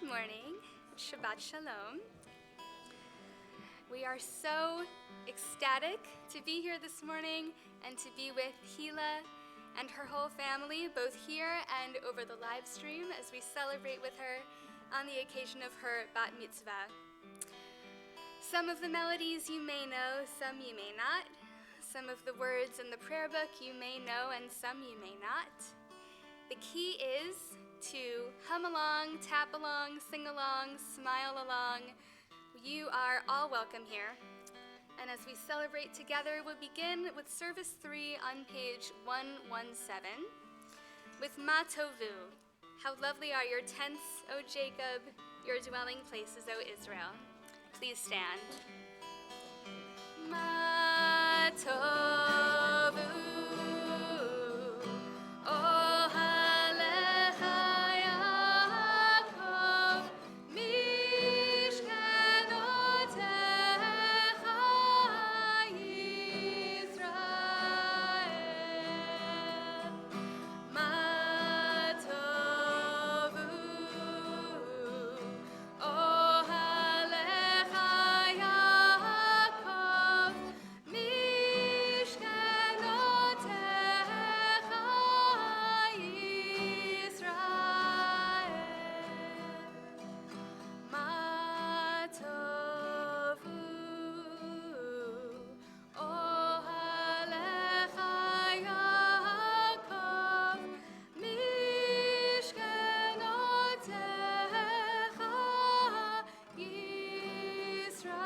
morning. Shabbat Shalom. We are so ecstatic to be here this morning and to be with Hila and her whole family, both here and over the live stream, as we celebrate with her on the occasion of her bat mitzvah. Some of the melodies you may know, some you may not. Some of the words in the prayer book you may know, and some you may not. The key is to hum along, tap along, sing along, smile along. You are all welcome here. And as we celebrate together, we'll begin with Service 3 on page 117 with Ma Tovu. How lovely are your tents, O Jacob, your dwelling places, O Israel. Please stand. Ma Tovu, O Halecha Yaakov, Mishkanotecha Yisrael. Ma Tovu, O Halecha Yaakov, Mishkanotecha Yisrael. Ma Tovu, O Halecha Yaakov, Mishkanotecha Yisrael.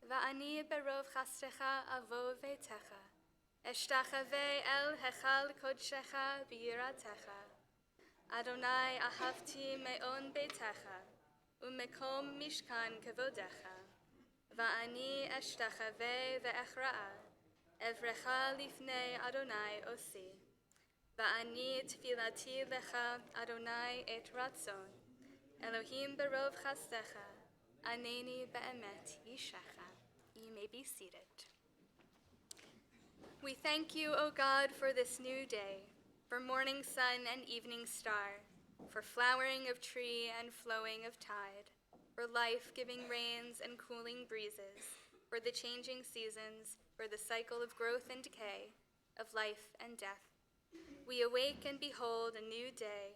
Va'ani berov chastecha avo vetecha, eshtachave el hechal kodshecha b'yiratecha. Adonai ahavti me'on betecha, u'mekom mishkan kevodecha. Va'ani eshtachave ve'echra'a, evrecha lifnei Adonai osi. Va'ani tfilati lecha Adonai et ratzon, Elohim berov chastecha, aneni be'emet yishecha. You may be seated. We thank you, O God, for this new day, for morning sun and evening star, for flowering of tree and flowing of tide, for life-giving rains and cooling breezes, for the changing seasons, for the cycle of growth and decay, of life and death. We awake and behold a new day.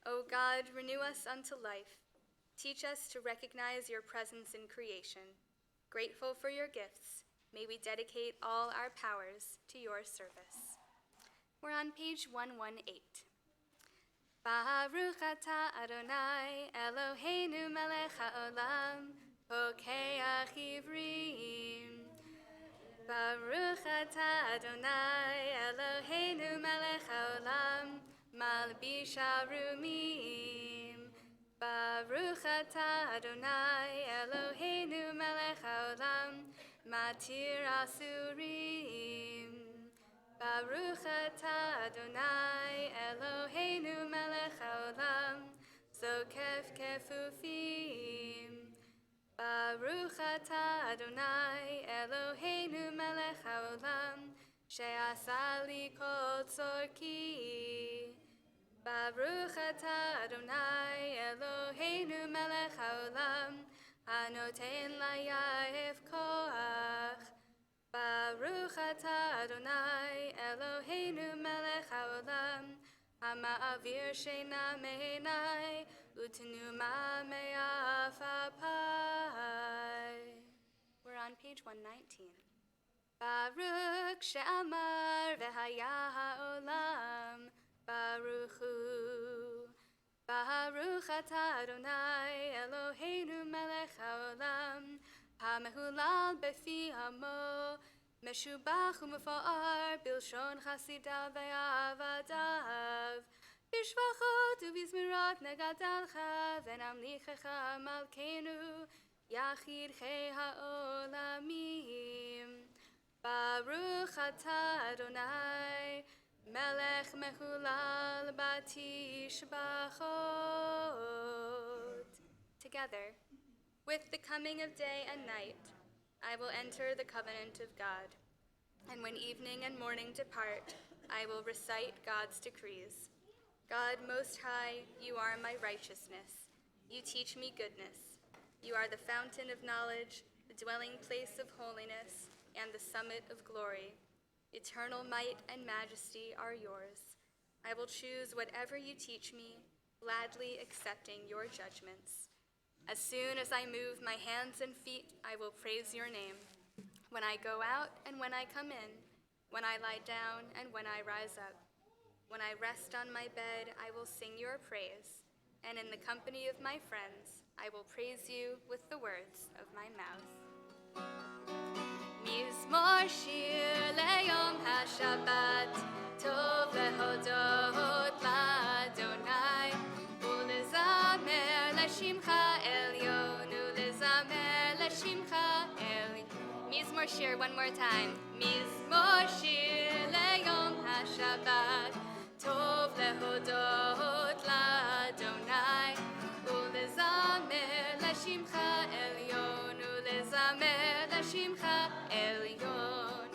O God, renew us unto life. Teach us to recognize your presence in creation. Grateful for your gifts, may we dedicate all our powers to your service. We're on page 118. Baruch atah Adonai Eloheinu melech haolam, pokeach ivrim. Baruch atah Adonai Eloheinu melech haolam, malbish arumim. Baruch atah Adonai Eloheinu melech haolam, matir asurim. Baruch atah Adonai Eloheinu melech haolam, zokef kefufim. Baruch atah Adonai Eloheinu melech haolam, she'asa li kol tzorki. Baruch atah Adonai Eloheinu melech haolam, hanoten layaf koach. Baruch atah Adonai Eloheinu melech haolam, hama'avir sheina me'enai, u'tenuma me'af apai. We're on page 119. Baruch she'amar v'haya ha'olam, Baruch Hu. Baruch atah Adonai Eloheinu melech haolam, hamehulal befi hamo, meshubach u'mefa'ar bilshon chasidav ve'avadav, bishvachot u'bizmirot negadalcha v'namlichecha malkeinu, yachid chei ha'olamim. Baruch atah Adonai melech mehulal batishbachot. Together, with the coming of day and night, I will enter the covenant of God, and when evening and morning depart, I will recite God's decrees. God Most High, you are my righteousness. You teach me goodness. You are the fountain of knowledge, the dwelling place of holiness, and the summit of glory. Eternal might and majesty are yours. I will choose whatever you teach me, gladly accepting your judgments. As soon as I move my hands and feet, I will praise your name. When I go out and when I come in, when I lie down and when I rise up. When I rest on my bed, I will sing your praise, and in the company of my friends, I will praise you with the words of my mouth. מזמור שיר ליום השבת, טוב להודות לאדוני, ולזמר לשמך עליון, ולזמר לשמך עליון. מזמור שיר, one more time. מזמור שיר ליום השבת, טוב להודות לאדוני, ולזמר לשמך עליון, ולזמר לשמך עליון.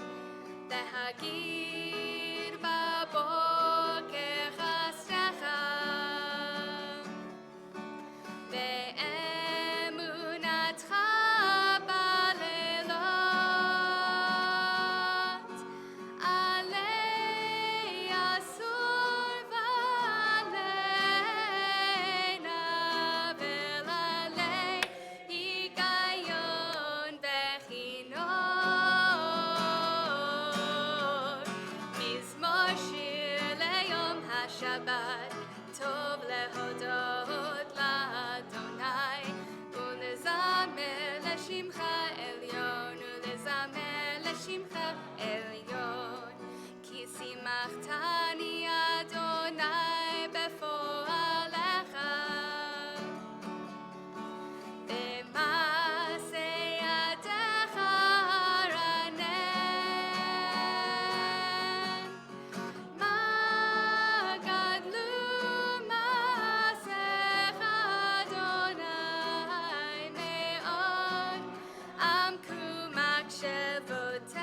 להגיד בבוקר חסדך, ואמונתך בלילות, עלי אסור ועלינה ולעלי היגיון וכינור. מזמור שיר ליום השבת, טוב להודות לאדוני, ולזמר לשמך עליון, ולזמר לשמך עליון. כי שימחתני אדוני בפועלך, במעשה ידיך ארנן. מה גדלו מעשיך אדוני מאוד, עמקו מחשבותיך.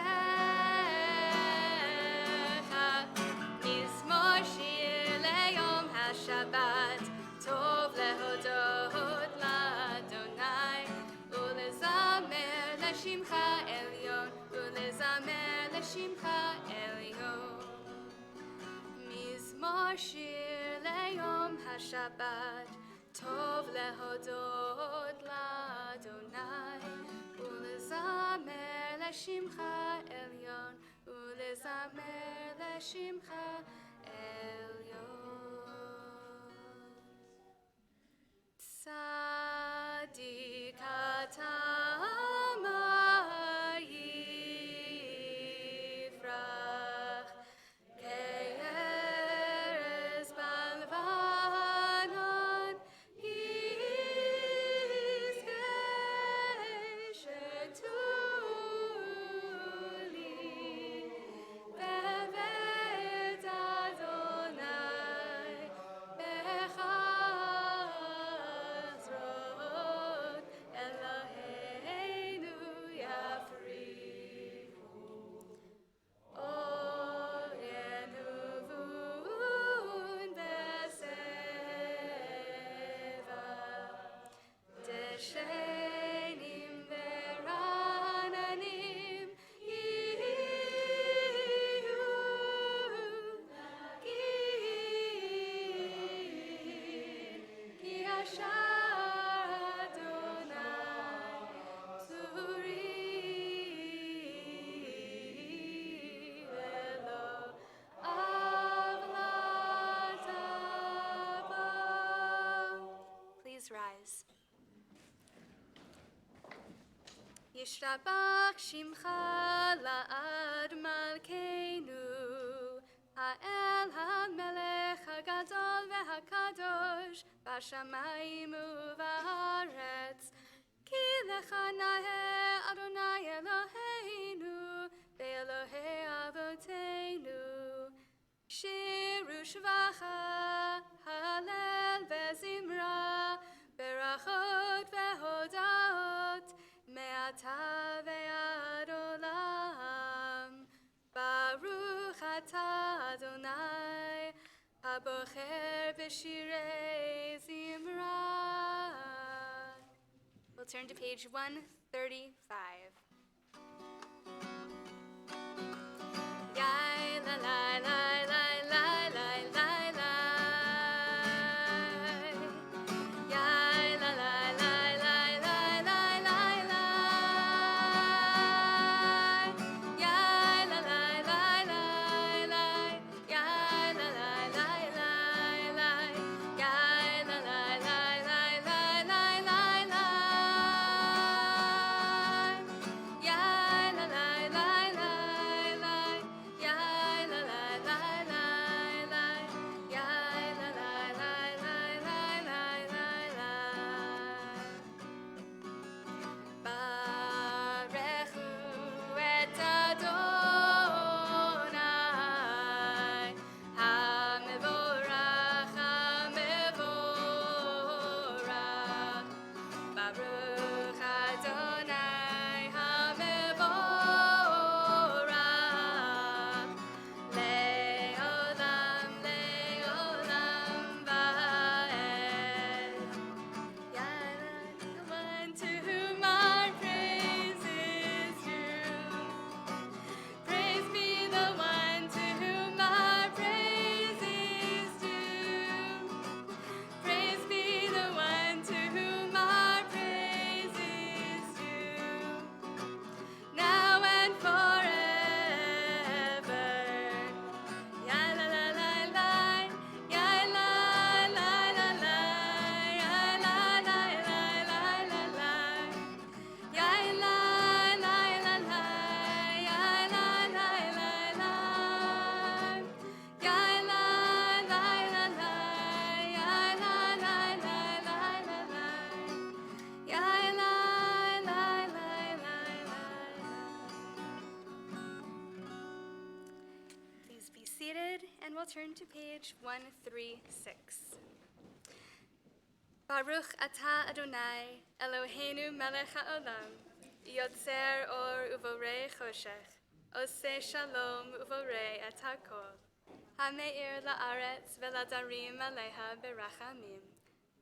מזמור שיר ליום השבת, טוב להודות לאדוני, ולזמר לשמך עליון, ולזמר לשמך עליון. מזמור שיר ליום השבת, טוב להודות לאדוני, ולזמר לשמך עליון, ולזמר לשמך עליון. צדיק אתה מה יפרח, כארז בלבנון יזכה שתולי בבית אדוני בחצרות אלוהינו יפריחו. אור ינובון בסבע, דשנים ורעננים יהיו, כי השער אדוני צורי, ולא עוולת בו. Please rise. ישתבח שמך לעד מלכנו, האל המלך הגדול והקדוש, בשמיים ובארץ. כי לך נאה אדוני אלוהינו, ואלוהי אבותינו. שירו שבחה, הלל וזמרה, ברכות והודאות, מעתה ועד עולם. ברוך אתה אדוני, הבוחר Shirei Zimra. We'll turn to page 135. Yai la la la la la la la la. Yai la la la la la la la la. Yai la la la la la. Yai la la la la la. Yai la la la la la la la la. Yai la la la la la. Yai la la la la la. Yai la la la la la la la. Barechu et Adonai, HaMevorach, HaMevorach. Baruch Adonai, HaMevorach, Le'olam, Le'olam Va'ed. The one to whom our praise is due. Praise be the one to whom our praise is due. Praise be the one to whom our praise is due. Now and forever. Ya la la la la, ya la la la la, ya la la la la la la, ya la la la la, ya la la la la, ya la la la la, ya la la la la la la, ya la la la la la. Please be seated, and we'll turn to page 136. Baruch atah Adonai, Eloheinu melech haolam, yotzer or uvorei choshech, oseh shalom uvorei et hakol, hameir la'aretz veladarim aleha berachamim,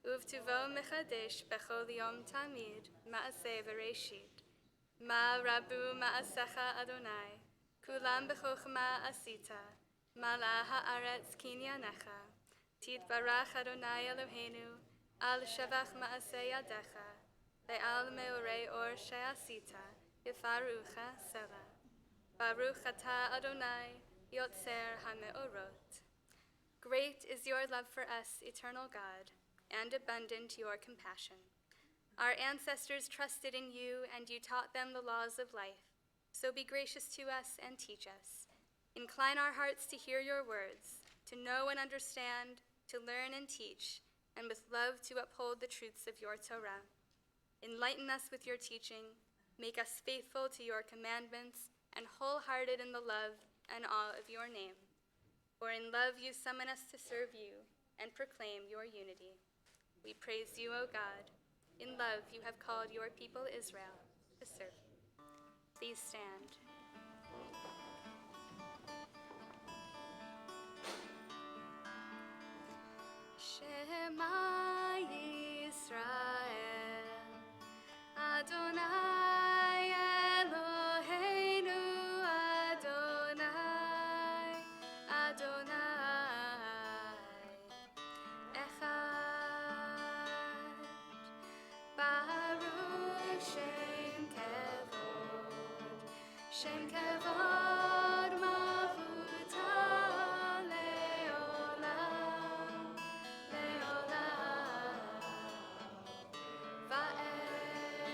uvtuvo mechadesh bechol yom tamid, ma'aseh v'reishit. Ma rabu ma'asecha Adonai, kulam b'chochma asita, mala ha'aretz kinyanecha, titbarach Adonai Eloheinu, al shevach ma'aseh yadecha, ve'al meorei or she'asita, yifarucha selah. Baruch atah Adonai, yotzer ha'meorot. Great is your love for us, eternal God, and abundant your compassion. Our ancestors trusted in you, and you taught them the laws of life. So be gracious to us and teach us. Incline our hearts to hear your words, to know and understand, to learn and teach, and with love to uphold the truths of your Torah. Enlighten us with your teaching, make us faithful to your commandments, and wholehearted in the love and awe of your name. For in love you summon us to serve you and proclaim your unity. We praise you, O God. In love you have called your people Israel to serve you. Please stand. Shema Yisrael, Adonai Eloheinu, Adonai, Adonai, Echad. Baruch Shem Kevod, Shem Kevod Malchuto Leolam, Leolam Va'ed.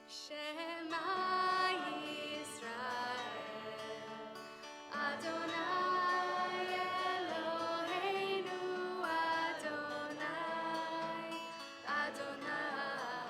Shema Yisrael, Adonai Eloheinu, Adonai, Adonai,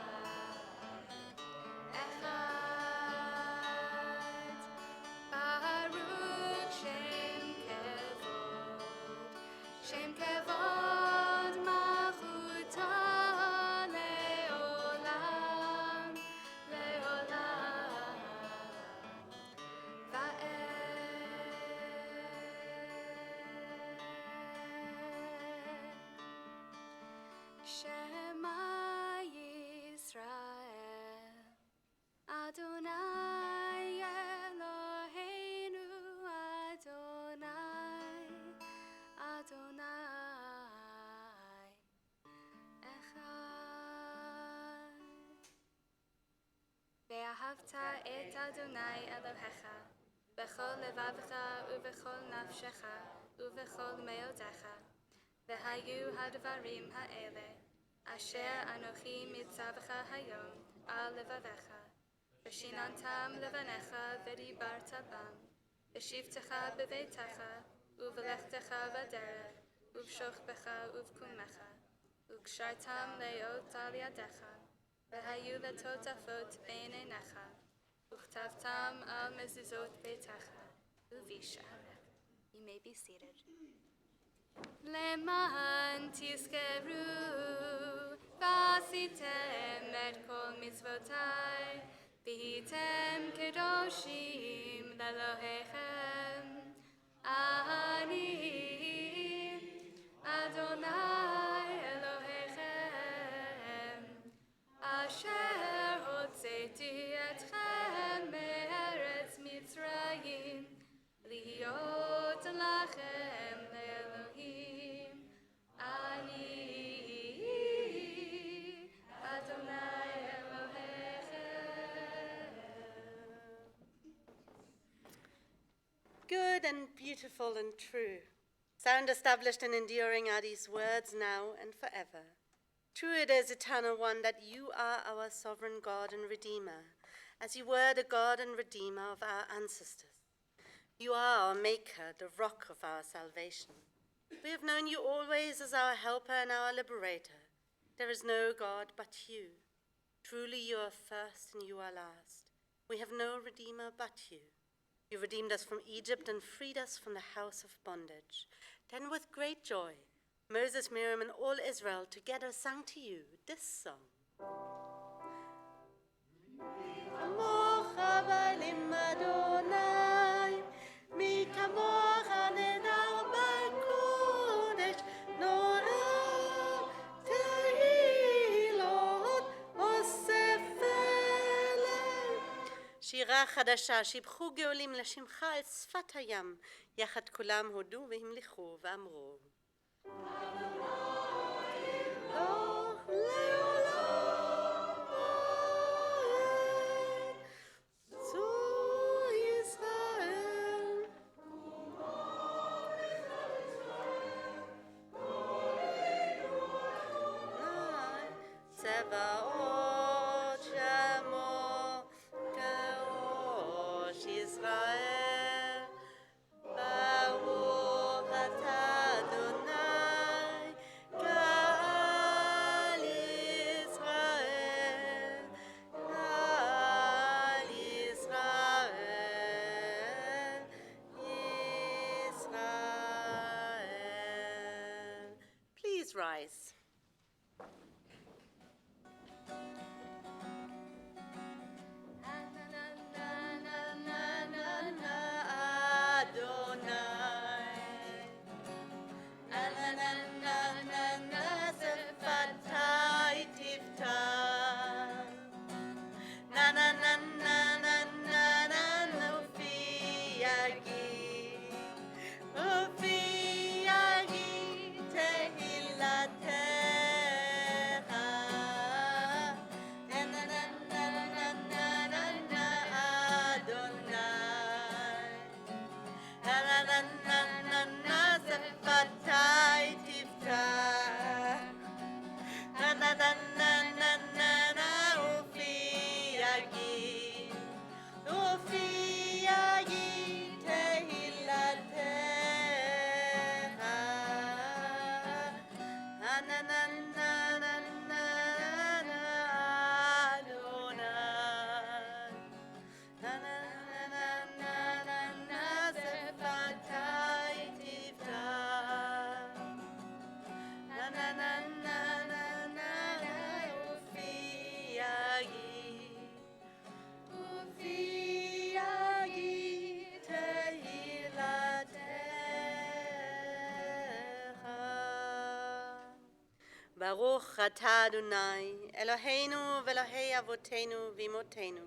ואהבת את אדוני אלוהיך בכל לבבך ובכל נפשך ובכל מאודך. והיו הדברים האלה אשר אנוכי מצווך היום על לבביך, ושיננתם לבניך ודיברת בם, בשבתך בביתך ובלכתך בדרך ובשוכבך ובקומך, וקשרתם להיות על ידך, והיו לטוטפות בין עיניך, וכתבתם על מזוזות ביתך ובשעריך. You may be seated. למען תזכרו ועשיתם את כל מצוותיי, והייתם קדושים לאלוהיכם. אני אדוני אלוהיכם, אשר הוצאתי אתכם מארץ מצרים, להיות לכם לאלוהים. אני אדוני אלוהיכם. Good and beautiful and true, sound, established and enduring are these words now and forever. True it is, eternal one, that you are our sovereign God and Redeemer, as you were the God and Redeemer of our ancestors. You are our Maker, the rock of our salvation. We have known you always as our helper and our liberator. There is no God but you. Truly you are first and you are last. We have no Redeemer but you. You redeemed us from Egypt and freed us from the house of bondage. Then with great joy, Moses, Miriam, and all Israel together sang to you this song. שירה חדשה, שיבחו גאולים לשמך על שפת הים, יחד כולם הודו והמליכו ואמרו. Rise. ברוך אתה אדוני, אלוהינו ואלוהי אבותינו ואמותינו,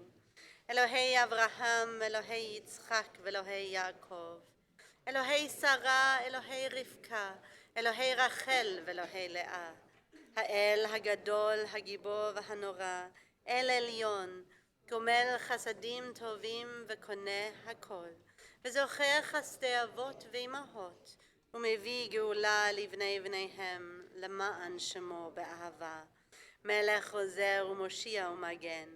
אלוהי אברהם ואלוהי יצחק ואלוהי יעקב, אלוהי שרה, אלוהי רבקה, אלוהי רחל ואלוהי לאה, האל הגדול, הגיבור והנורא, אל עליון, גומל חסדים טובים וקונה הכל, וזוכר חסדי אבות ואמהות, ומביא גאולה לבני בניהם, למען שמו באהבה. מלך עוזר ומושיע ומגן,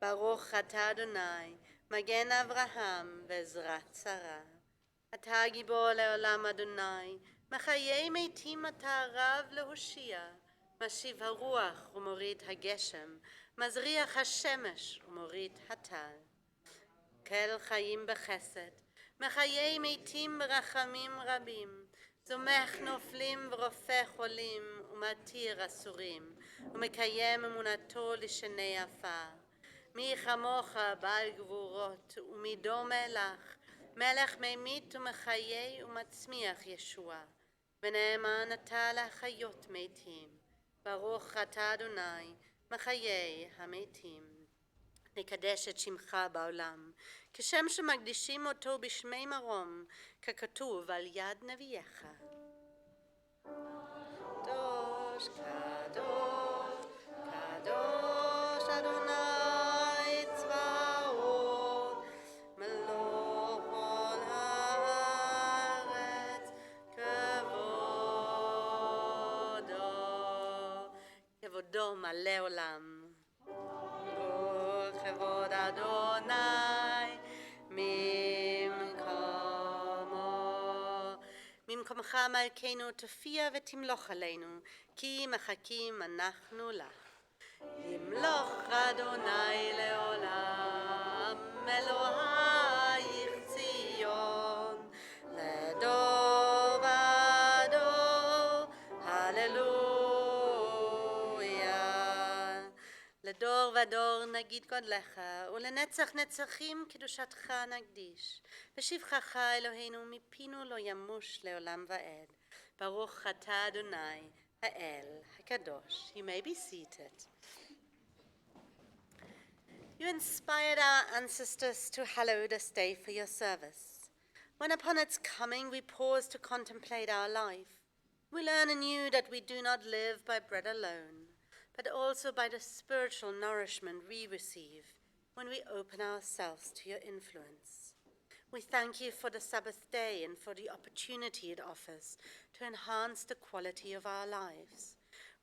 ברוך אתה אדוני, מגן אברהם ועזרת שרה. אתה גיבור לעולם אדוני, מחיי מתים אתה רב להושיע, משיב הרוח ומוריד הגשם, מזריח השמש ומוריד הטל. כל חיים בחסד, מחיי מתים ברחמים רבים, זומך נופלים ורופא חולים ומתיר אסורים, ומקיים אמונתו לשני עפר. מי כמוך בעל גבורות ומי דומה לך, מלך ממית ומחיה ומצמיח ישוע, ונאמן אתה להחיות מתים, ברוך אתה אדוני מחיי המתים. נקדש את שמך בעולם, כשם שמקדישים אותו בשמי מרום, ככתוב על יד נביאך. קדוש, קדוש, קדוש אדוני צבאות, מלוא כל הארץ כבודו מלא עולם. כבוד אדוני ממקומך מלכנו תופיע ותמלוך עלינו, כי מחכים אנחנו לך. ימלוך אדוני לעולם, אלוהיך ציון, לדור ודור, הללויה. לדור ודור נגיד גודלך, ולנצח נצחים קדושתך נקדיש. ושבחך אלוהינו מפינו לא ימוש לעולם ועד. ברוך אתה אדוני, האל הקדוש. You may be seated. You inspired our ancestors to hallow this day for your service. When upon its coming we pause to contemplate our life, we learn anew that we do not live by bread alone, but also by the spiritual nourishment we receive when we open ourselves to your influence. We thank you for the Sabbath day and for the opportunity it offers to enhance the quality of our lives.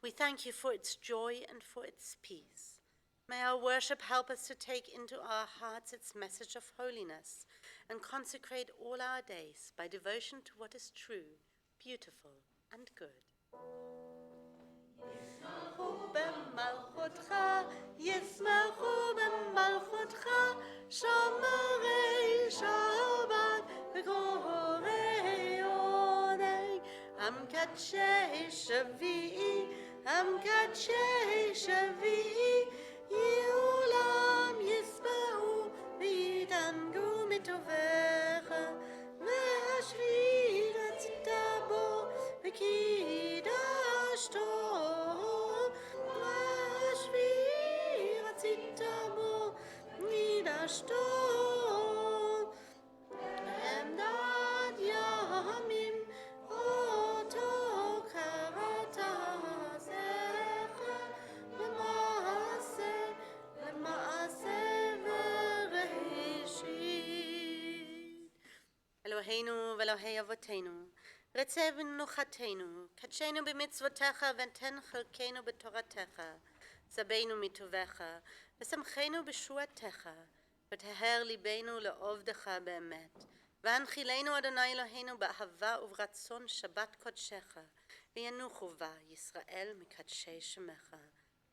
We thank you for its joy and for its peace. May our worship help us to take into our hearts its message of holiness and consecrate all our days by devotion to what is true, beautiful, and good. ישמחו במלכותך, שומרי שבת וקוראי עונג, המקדשי שביעי, המקדשי שביעי, יעולם ישבעו ויתענגו מטובך, והשביעי רצית בו וקידשתו. עמדת ימים אותו קראת זכר למעשה וראשית. אלוהינו ואלוהי אבותינו, רצה מנוחתנו, קדשנו במצוותיך ותן חלקנו בתורתך, סבנו מטובך ושמחנו בשועתך, וטהר ליבנו לעובדך באמת. והנחילנו אדוני אלוהינו באהבה וברצון שבת קודשך, וינוחו בה ישראל מקדשי שמך.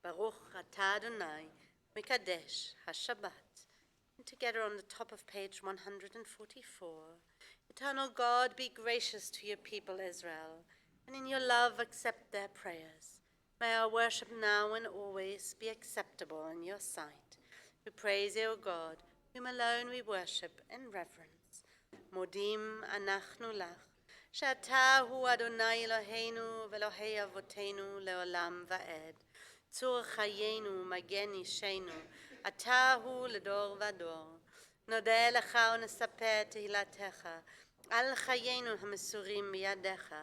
ברוך אתה אדוני מקדש השבת. And together on the top of page 144, Eternal God, be gracious to your people Israel, and in your love accept their prayers. May our worship now and always be acceptable in your sight. We praise you, O God, whom alone we worship in reverence. Modim anachnu lach, שאתה הוא אדוני אלוהינו ואלוהי אבותינו לעולם ועד. צור חיינו ומגן אישנו, אתה הוא לדור ודור. נודה לך ונספר תהילתך, על חיינו המסורים בידיך,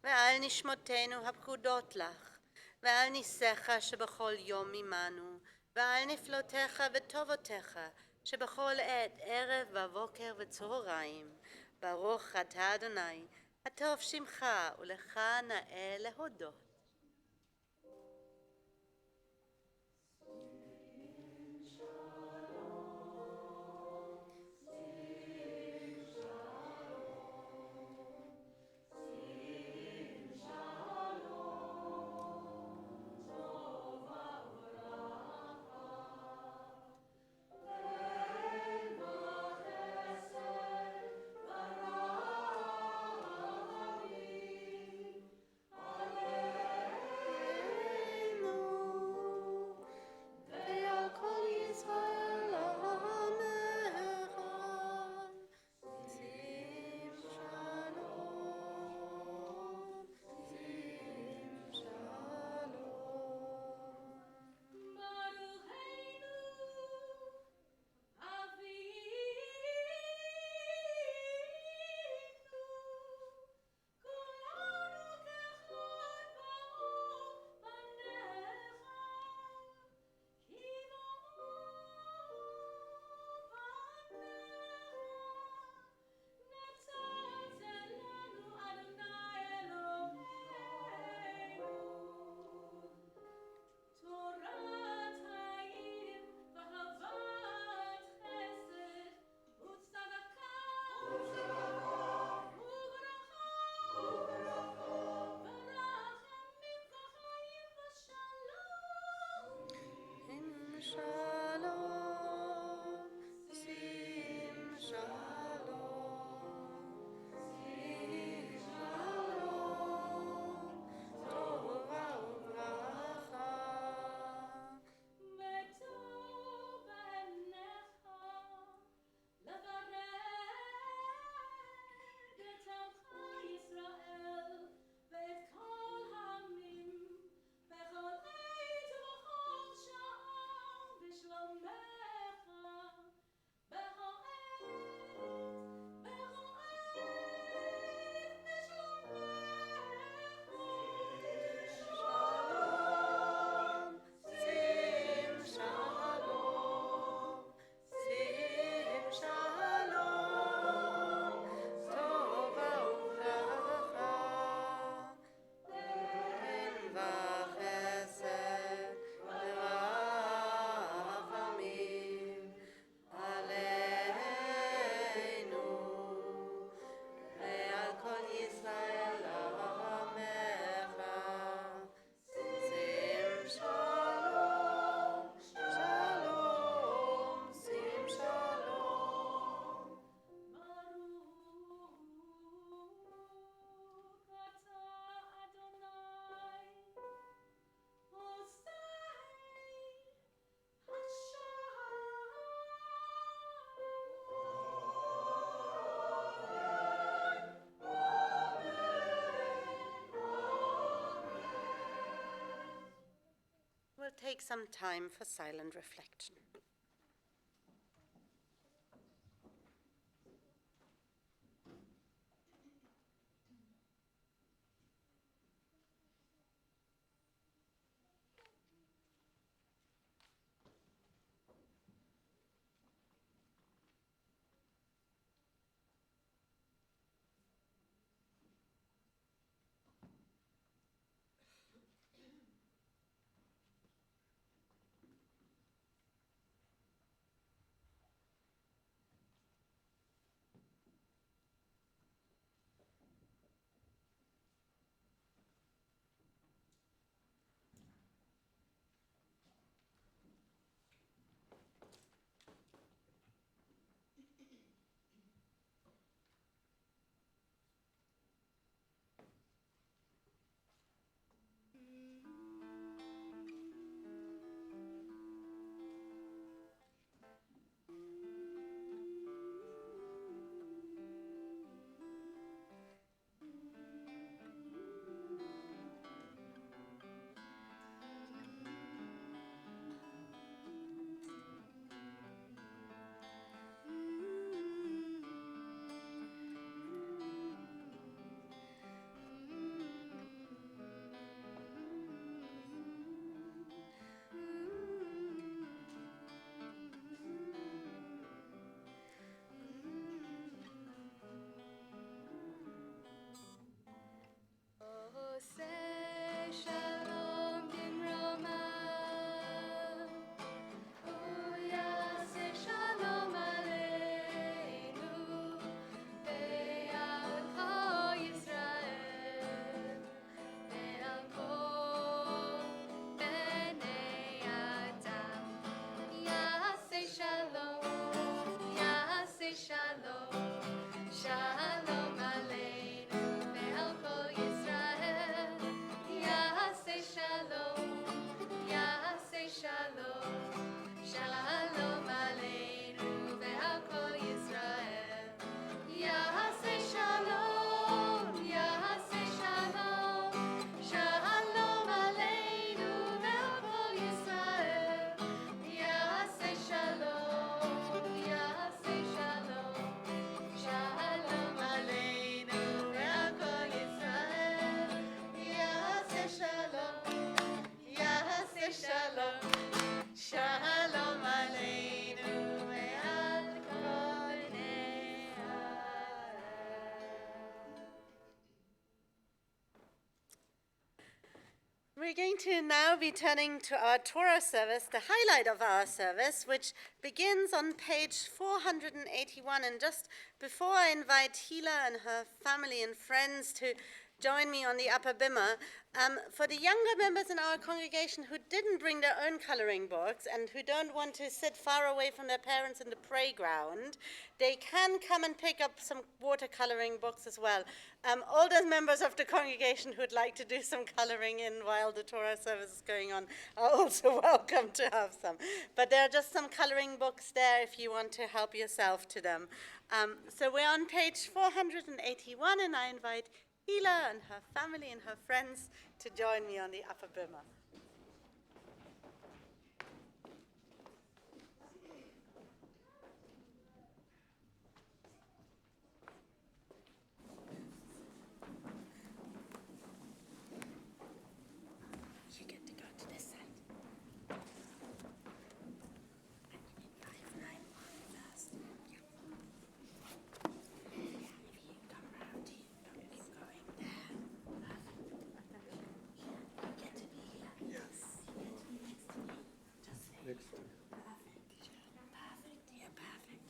ועל נשמותינו הפקודות לך, ועל ניסיך שבכל יום עמנו, ועל נפלותיך וטובותיך, שבכל עת, ערב ובוקר וצהריים, ברוך אתה אדוני, הטוב שמך ולך נאה להודות. We'll take some time for silent reflection. shalom, shalom aleinu ve'al kol bnei ha'arez. We're going to now be turning to our Torah service, the highlight of our service, which begins on page 481. And just before I invite Hila and her family and friends to join me on the upper bimah, for the younger members in our congregation who didn't bring their own coloring books and who don't want to sit far away from their parents in the playground, they can come and pick up some watercoloring books as well. Older members of the congregation who'd like to do some coloring in while the Torah service is going on are also welcome to have some. But there are just some coloring books there if you want to help yourself to them. So we're on page 481, and I invite Hila and her family and her friends to join me on the upper bimah. You get to go to this side. And you need 591 first. Yeah. Yeah, if you come round here, don't keep going there. You get to be here. Yes. You get to be next to me. Just say next to me. Perfect. Perfect. Yeah, perfect.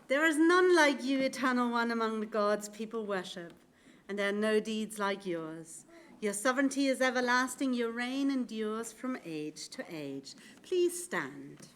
There is none like you, eternal one, among the gods people worship, and there are no deeds like yours. Your sovereignty is everlasting, your reign endures from age to age. Please stand.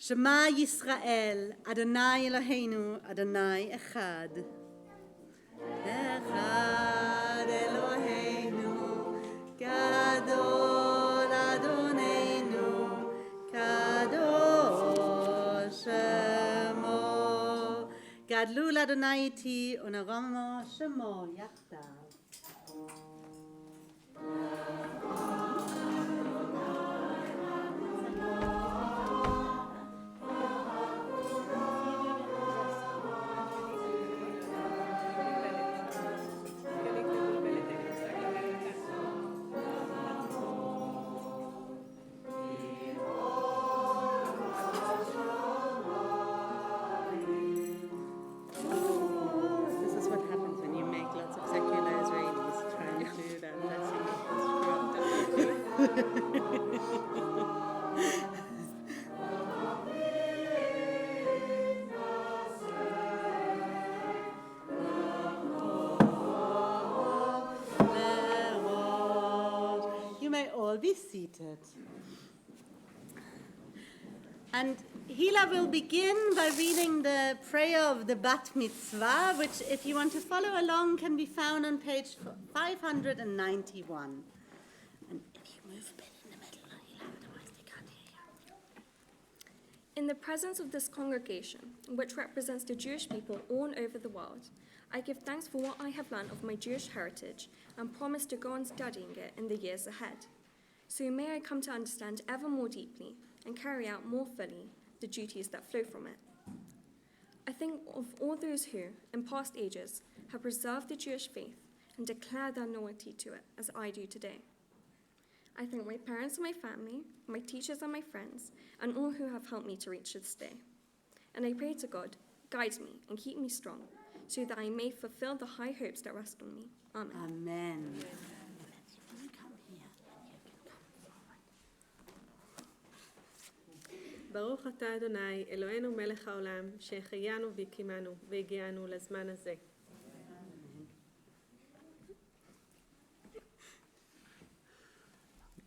Shema Yisrael, Adonai Eloheinu, Adonai Echad. Echad Eloheinu, Gadol Adonenu, Kadosh Shemo. Gadlul Adonai iti, Unaromo Shemo Yachdav. This is what happens when you make lots of secular Israelis trying to do that blessing. You may all be seated. And Hila will begin by reading the prayer of the Bat Mitzvah, which, if you want to follow along, can be found on page 591. And if you move a bit in the middle, Hila, otherwise they can't hear you. In the presence of this congregation, which represents the Jewish people all over the world, I give thanks for what I have learned of my Jewish heritage and promise to go on studying it in the years ahead. So may I come to understand ever more deeply and carry out more fully the duties that flow from it. I think of all those who, in past ages, have preserved the Jewish faith and declared their loyalty to it as I do today. I thank my parents and my family, my teachers and my friends, and all who have helped me to reach this day. And I pray to God, guide me and keep me strong, so that I may fulfill the high hopes that rest on me. Amen. Amen. ברוך אתה אדוני, אלוהינו מלך העולם, שהחיינו והקימנו והגיענו לזמן הזה.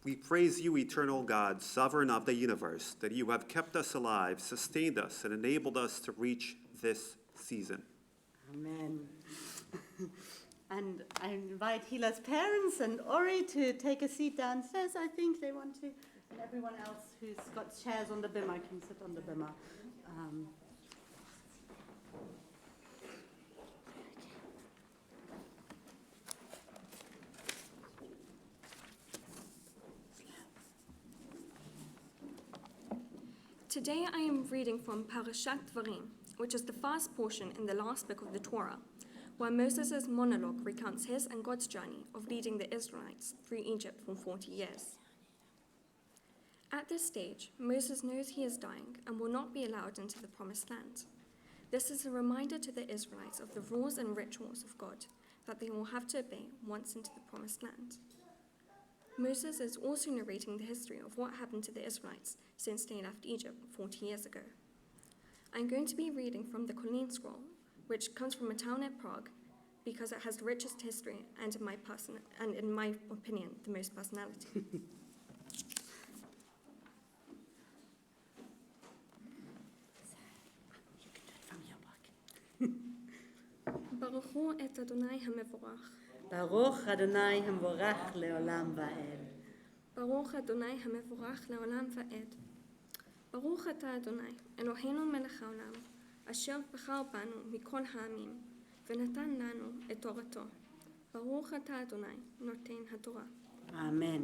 We praise you, eternal God, sovereign of the universe, that you have kept us alive, sustained us, and enabled us to reach this season. Amen. And I invite Hila's parents and Ori to take a seat downstairs. I think they want to. And everyone else who's got chairs on the bimmer can sit on the bimmer. Today I am reading from Parashat Dvarim, which is the first portion in the last book of the Torah, where Moses' monologue recounts his and God's journey of leading the Israelites through Egypt for 40 years. At this stage, Moses knows he is dying and will not be allowed into the Promised Land. This is a reminder to the Israelites of the rules and rituals of God that they will have to obey once into the Promised Land. Moses is also narrating the history of what happened to the Israelites since they left Egypt 40 years ago. I'm going to be reading from the Colleen Scroll, which comes from a town at Prague, because it has the richest history and, in my opinion, the most personality. Baruch hu et Adonai hamevurach. Baruch Adonai hamvorach leolam va'ed. Baruch Adonai hamevurach leolam va'ed. Baruch אתה אדוני, אלוהינו מלך העולם, אשר בחר בנו מכל העמים, ונתן לנו את תורתו. ברוך אתה אדוני, נותן התורה. Amen.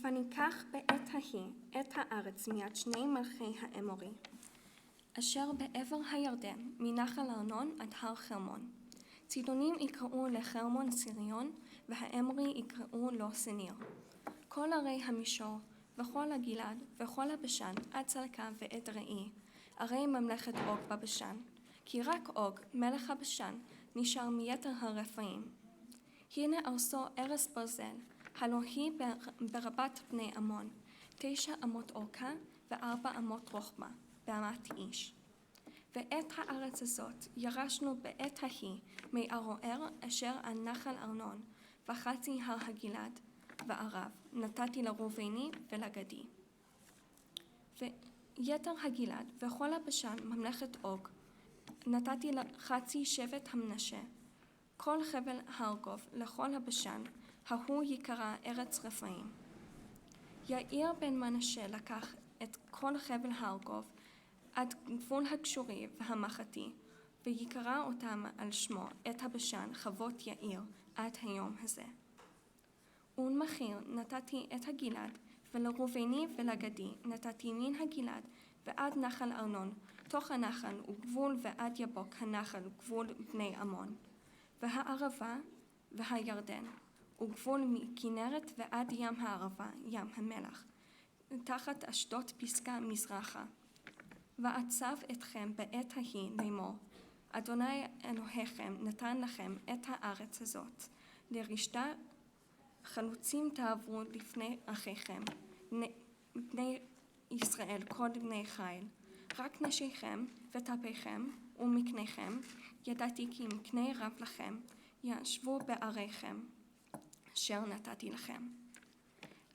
וניקח בעת ההיא את הארץ מיד שני מלכי האמורי, אשר בעבר הירדן מנחל ארנון עד הר חרמון. צידונים יקראו לחרמון סיריון, והאמורי יקראו לו סניר. כל ערי המישור, וכל הגלעד, וכל הבשן, עד צלקה ועד ראי, ערי ממלכת אוג בבשן, כי רק אוג, מלך הבשן, נשאר מיתר הרפאים. הנה ארסו ארס ברזל, הלא היא ברבת בני עמון, 9 אמות אורכה ו4 אמות רוחבה, באמת איש. ואת הארץ הזאת ירשנו בעת ההיא מערוער אשר על נחל ארנון, וחצי הר הגלעד וערב, נתתי לראובני ולגדי. ויתר הגלעד וכל הבשן ממלכת אוג, נתתי לחצי שבט המנשה. כל חבל הארגוב לכל הבשן, ההוא יקרא ארץ רפאים. יאיר בן מנשה לקח את כל חבל הארגוב עד גבול הגשורי והמחתי, ויקרא אותם על שמו את הבשן חוות יאיר עד היום הזה. ולמחיר נתתי את הגלעד, ולראובני ולגדי נתתי מן הגלעד ועד נחל ארנון, תוך הנחל וגבול ועד יבוק הנחל וגבול בני עמון, והערבה והירדן, וגבול מכנרת ועד ים הערבה, ים המלח, תחת אשדות פסגה מזרחה. ועצב אתכם בעת ההיא לאמור, אדוני אלוהיכם נתן לכם את הארץ הזאת, לרשתה. חלוצים תעברו לפני אחיכם, בני ישראל כל בני חיל, רק נשיכם וטפיכם ומקניכם, ידעתי כי מקנה רב לכם, ישבו בעריכם, אשר נתתי לכם.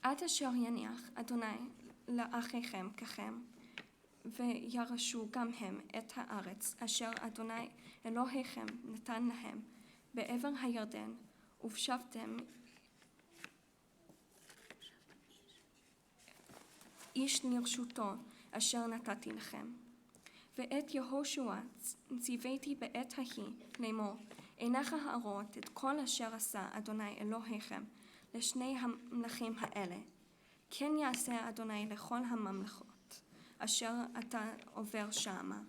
עד אשר יניח אדוני לאחיכם ככם, וירשו גם הם את הארץ, אשר אדוני אלוהיכם נתן להם, בעבר הירדן, ובשבתם איש לרשותו, אשר נתתי לכם. ואת יהושע ציוויתי בעת ההיא לאמור, אינך להראות את כל אשר עשה אדוני אלוהיכם לשני המלכים האלה. כן יעשה אדוני לכל הממלכות אשר אתה עובר שמה.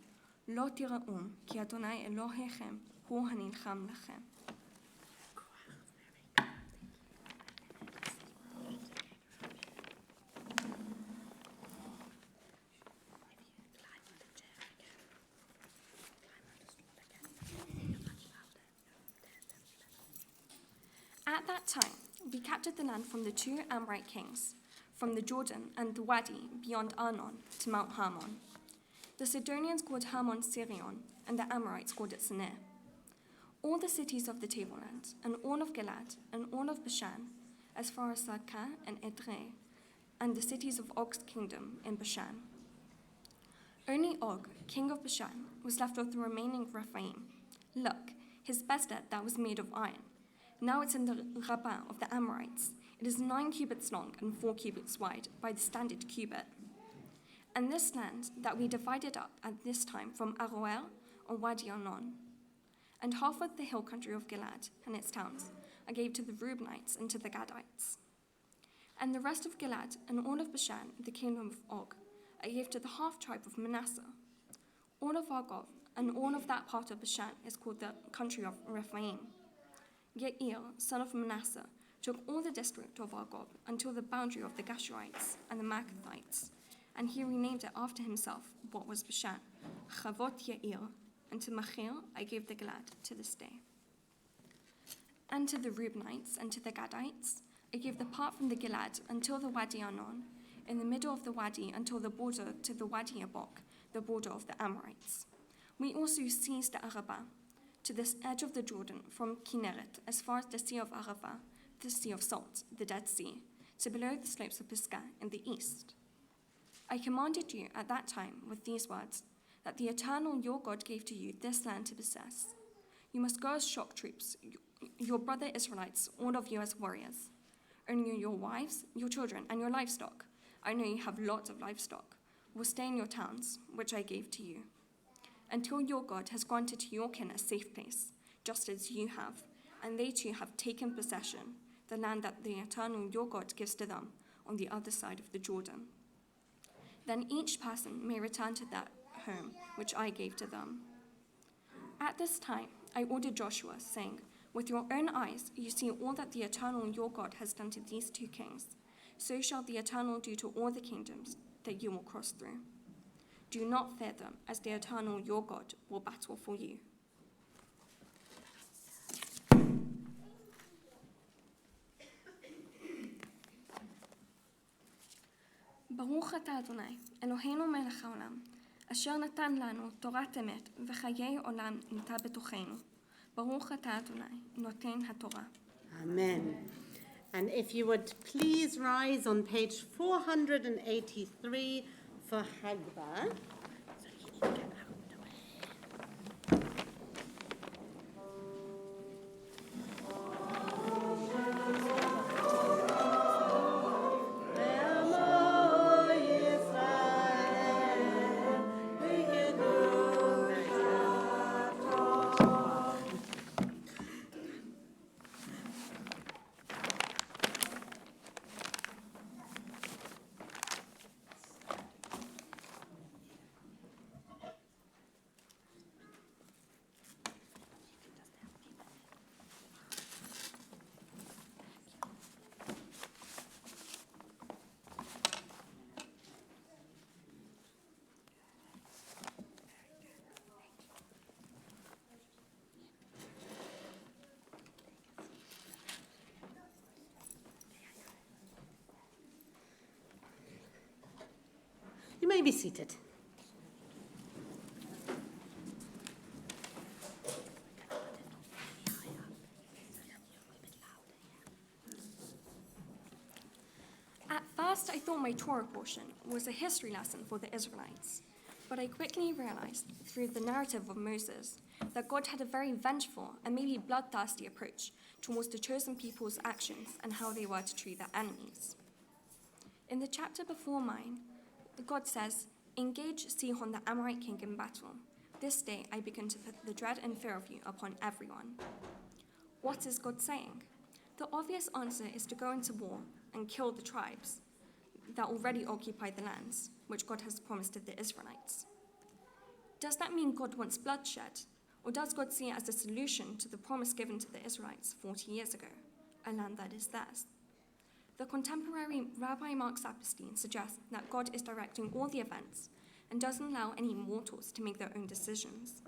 לא תיראו, כי אדוני אלוהיכם הוא הנלחם לכם. that time, we captured the land from the 2 Amorite kings, from the Jordan and the Wadi beyond Arnon to Mount Hermon. The Sidonians called Hermon Sirion, and the Amorites called it Sinir. All the cities of the tableland, and all of Gilad, and all of Bashan, as far as Sarkah and Edrei, and the cities of Og's kingdom in Bashan. Only Og, king of Bashan, was left of the remaining Rephaim. Look, his Bezdet that was made of iron. Now it's in the Rabbah of the Amorites. It is 9 cubits long and 4 cubits wide by the standard cubit. And this land that we divided up at this time from Aroer or Wadi Arnon, and half of the hill country of Gilad and its towns I gave to the Reubenites and to the Gadites. And the rest of Gilad and all of Bashan, the kingdom of Og, I gave to the half-tribe of Manasseh. All of Argob and all of that part of Bashan is called the country of Rephaim. Yair, son of Manasseh, took all the district of Argob until the boundary of the Gashurites and the Maccathites, and he renamed it after himself what was Bashan, Chavot Yair, and to Machir I gave the Gilad to this day. And to the Reubenites and to the Gadites I gave the part from the Gilad until the Wadi Arnon, in the middle of the Wadi until the border to the Wadi Abok, the border of the Amorites. We also seized the Arabah, to this edge of the Jordan, from Kinneret as far as the Sea of Arava, the Sea of Salt, the Dead Sea, to below the slopes of Pisgah in the east. I commanded you at that time with these words, that the Eternal your God gave to you this land to possess. You must go as shock troops, your brother Israelites, all of you as warriors. Only your wives, your children, and your livestock, I know you have lots of livestock, will stay in your towns, which I gave to you, until your God has granted to your kin a safe place, just as you have, and they too have taken possession, the land that the Eternal your God gives to them on the other side of the Jordan. Then each person may return to that home which I gave to them. At this time I ordered Joshua, saying, with your own eyes you see all that the Eternal your God has done to these 2 kings, so shall the Eternal do to all the kingdoms that you will cross through. Do not fear them, as the Eternal your God will battle for you. ברוך אתה אדוני, אלוהינו מלך העולם, אשר נתן לנו תורת אמת וחיי עולם ניטע בתוכנו. ברוך אתה אדוני, נותן התורה. Amen. And if you would please rise on page 483 for Hagbah. You may be seated. At first, I thought my Torah portion was a history lesson for the Israelites, but I quickly realized through the narrative of Moses that God had a very vengeful and maybe bloodthirsty approach towards the chosen people's actions and how they were to treat their enemies. In the chapter before mine, God says, engage Sihon the Amorite king in battle. This day I begin to put the dread and fear of you upon everyone. What is God saying? The obvious answer is to go into war and kill the tribes that already occupy the lands, which God has promised to the Israelites. Does that mean God wants bloodshed? Or does God see it as a solution to the promise given to the Israelites 40 years ago, a land that is theirs? The contemporary Rabbi Mark Saperstein suggests that God is directing all the events and doesn't allow any mortals to make their own decisions.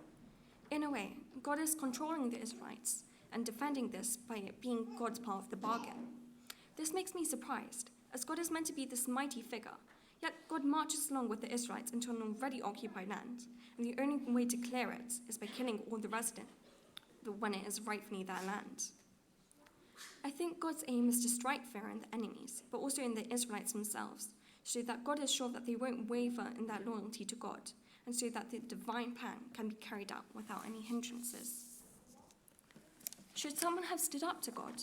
In a way, God is controlling the Israelites and defending this by it being God's part of the bargain. This makes me surprised, as God is meant to be this mighty figure, yet God marches along with the Israelites into an already occupied land, and the only way to clear it is by killing all the residents when it is rightfully their land. I think God's aim is to strike fear in the enemies, but also in the Israelites themselves, so that God is sure that they won't waver in their loyalty to God, and so that the divine plan can be carried out without any hindrances. Should someone have stood up to God?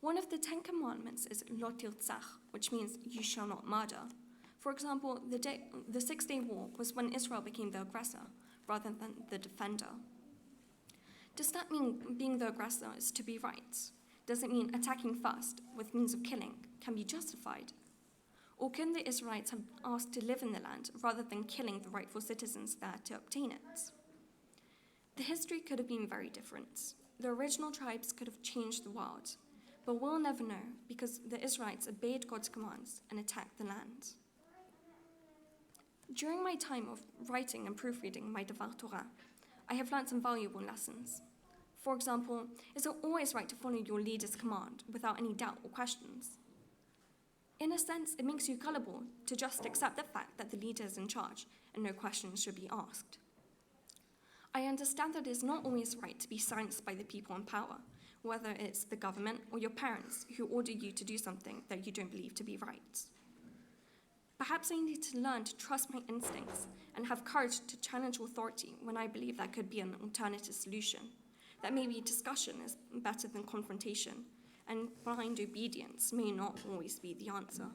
One of the 10 Commandments is lo tirtzach, which means you shall not murder. For example, the 6-Day War was when Israel became the aggressor, rather than the defender. Does that mean being the aggressor is to be right? Does it mean attacking first, with means of killing, can be justified? Or can the Israelites have asked to live in the land rather than killing the rightful citizens there to obtain it? The history could have been very different. The original tribes could have changed the world, but we'll never know because the Israelites obeyed God's commands and attacked the land. During my time of writing and proofreading my Devar Torah, I have learned some valuable lessons. For example, is it always right to follow your leader's command without any doubt or questions? In a sense, it makes you gullible to just accept the fact that the leader is in charge and no questions should be asked. I understand that it is not always right to be silenced by the people in power, whether it's the government or your parents who order you to do something that you don't believe to be right. Perhaps I need to learn to trust my instincts and have courage to challenge authority when I believe that could be an alternative solution, that maybe discussion is better than confrontation, and blind obedience may not always be the answer.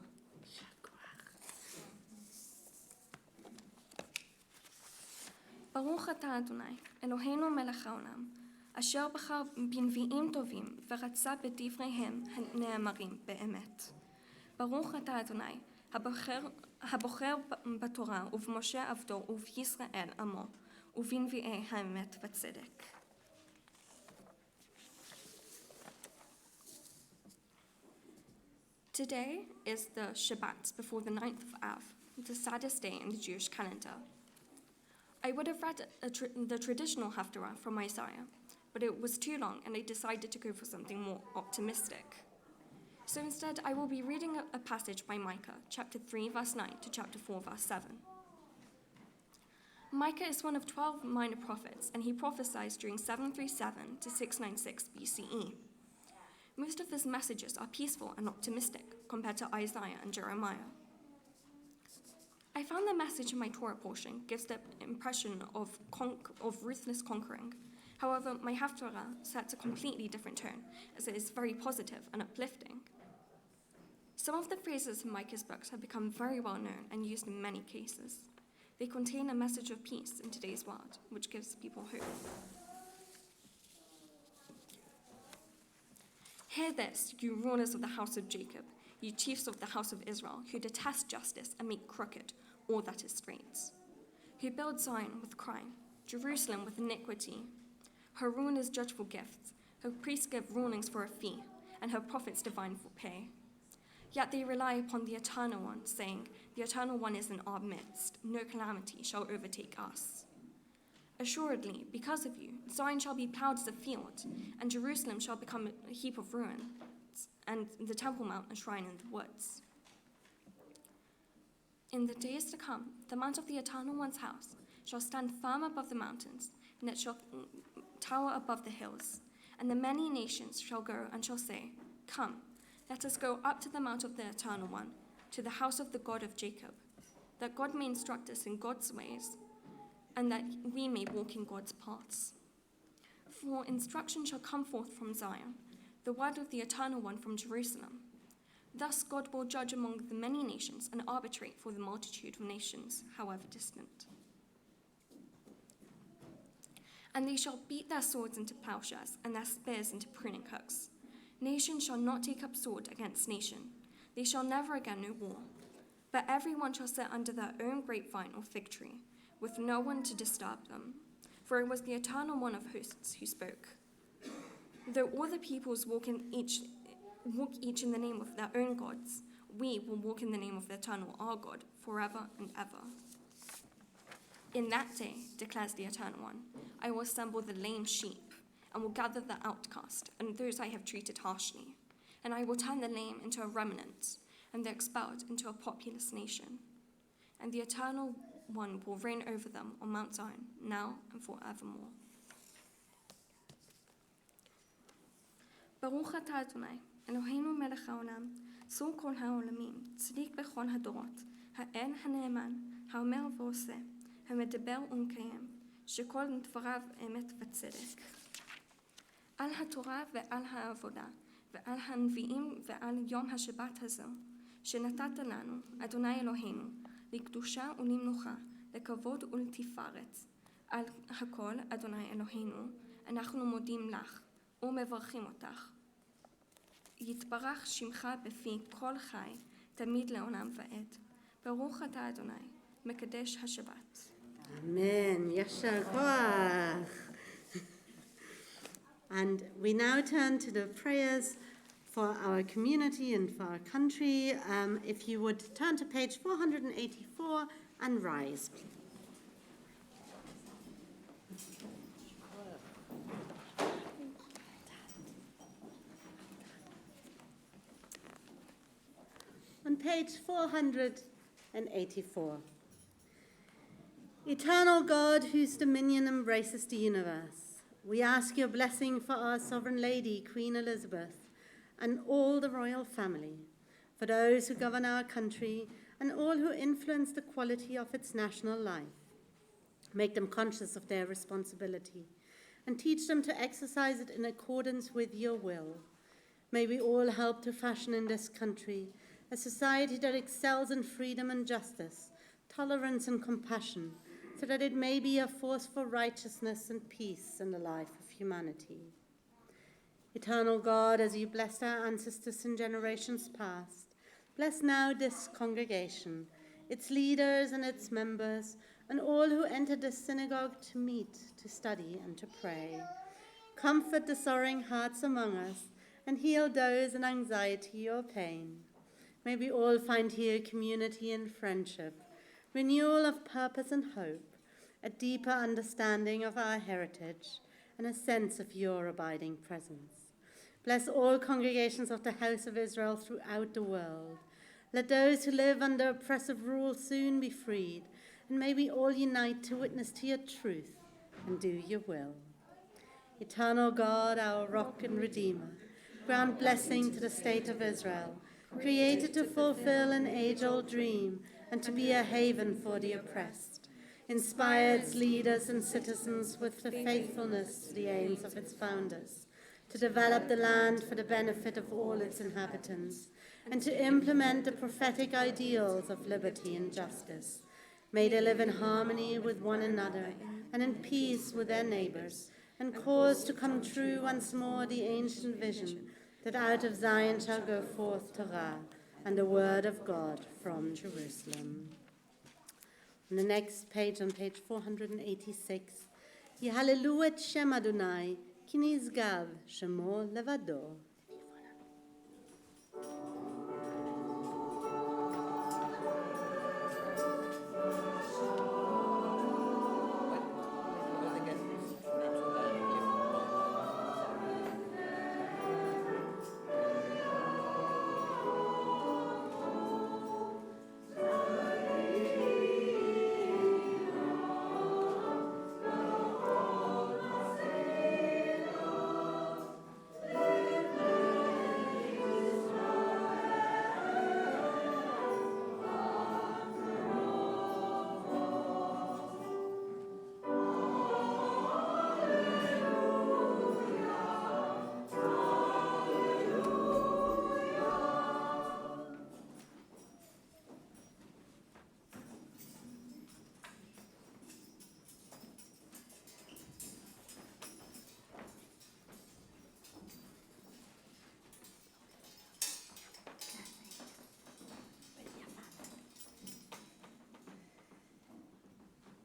ברוך אתה אדוני, אלוהינו מלך העולם, אשר בחר בנביאים טובים ורצה בדבריהם הנאמרים באמת. ברוך אתה אדוני, הבוחר בתורה ובמשה עבדו ובישראל עמו, ובנביאי האמת וצדק. Today is the Shabbat before the 9th of Av, the saddest day in the Jewish calendar. I would have read the traditional Haftarah from Isaiah, but it was too long and I decided to go for something more optimistic. So instead, I will be reading a passage by Micah, chapter 3, verse 9 to chapter 4, verse 7. Micah is one of 12 minor prophets, and he prophesies during 737 to 696 BCE. Most of his messages are peaceful and optimistic compared to Isaiah and Jeremiah. I found the message in my Torah portion gives the impression of ruthless conquering. However, my Haftarah sets a completely different tone, as it is very positive and uplifting. Some of the phrases in Micah's books have become very well known and used in many cases. They contain a message of peace in today's world, which gives people hope. Hear this, you rulers of the house of Jacob, you chiefs of the house of Israel, who detest justice and make crooked all that is straight, who build Zion with crime, Jerusalem with iniquity. Her rulers judge for gifts, her priests give rulings for a fee, and her prophets divine for pay. Yet they rely upon the Eternal One, saying, the Eternal One is in our midst, no calamity shall overtake us. Assuredly, because of you, Zion shall be plowed as a field, and Jerusalem shall become a heap of ruins, and the Temple Mount a shrine in the woods. In the days to come, the mount of the Eternal One's house shall stand firm above the mountains, and it shall tower above the hills. And the many nations shall go and shall say, come, let us go up to the mount of the Eternal One, to the house of the God of Jacob, that God may instruct us in God's ways, and that we may walk in God's paths. For instruction shall come forth from Zion, the word of the Eternal One from Jerusalem. Thus God will judge among the many nations and arbitrate for the multitude of nations, however distant. And they shall beat their swords into plowshares and their spears into pruning hooks. Nation shall not take up sword against nation. They shall never again know war. But everyone shall sit under their own grapevine or fig tree, with no one to disturb them. For it was the Eternal One of hosts who spoke. Though all the peoples walk each in the name of their own gods, we will walk in the name of the Eternal our God forever and ever. In that day, declares the Eternal One, I will assemble the lame sheep and will gather the outcast and those I have treated harshly. And I will turn the lame into a remnant, and the expelled into a populous nation. And the Eternal One will reign over them on Mount Zion, now and forevermore. ברוך אתה אדוני, אלוהינו מלך העולם, צור כל העולמים, צדיק בכל הדורות, האל הנאמן, האומר ועושה, המדבר ומקיים, שכל דבריו אמת וצדק. על התורה ועל העבודה, ועל הנביאים ועל יום השבת הזו, שנתת לנו, אדוני אלוהינו, לקדושה ולמנוחה, לכבוד ולתפארת. על הכל, אדוני אלוהינו, אנחנו מודים לך ומברכים אותך. יתברך שמך בפי כל חי, תמיד לעולם ועד. ברוך אתה אדוני, מקדש השבת. Amen. Yashar koach. And we now turn to the prayers for our community and for our country. If you would turn to page 484 and rise, please. On page 484. Eternal God, whose dominion embraces the universe, we ask your blessing for our Sovereign Lady, Queen Elizabeth, and all the royal family, for those who govern our country and all who influence the quality of its national life. Make them conscious of their responsibility and teach them to exercise it in accordance with your will. May we all help to fashion in this country a society that excels in freedom and justice, tolerance and compassion, so that it may be a force for righteousness and peace in the life of humanity. Eternal God, as you blessed our ancestors in generations past, bless now this congregation, its leaders and its members, and all who enter this synagogue to meet, to study, and to pray. Comfort the sorrowing hearts among us, and heal those in anxiety or pain. May we all find here community and friendship, renewal of purpose and hope, a deeper understanding of our heritage, and a sense of your abiding presence. Bless all congregations of the House of Israel throughout the world. Let those who live under oppressive rule soon be freed, and may we all unite to witness to your truth and do your will. Eternal God, our rock and redeemer, grant blessing to the state of Israel, created to fulfill an age-old dream and to be a haven for the oppressed. Inspire its leaders and citizens with the faithfulness to the aims of its founders, to develop the land for the benefit of all its inhabitants, and to implement the prophetic ideals of liberty and justice. May they live in harmony with one another and in peace with their neighbors, and cause to come true once more the ancient vision that out of Zion shall go forth Torah and the word of God from Jerusalem. On the next page, on page 486, Yehallelu et Shem Adonai, ki nizgav shemo levado.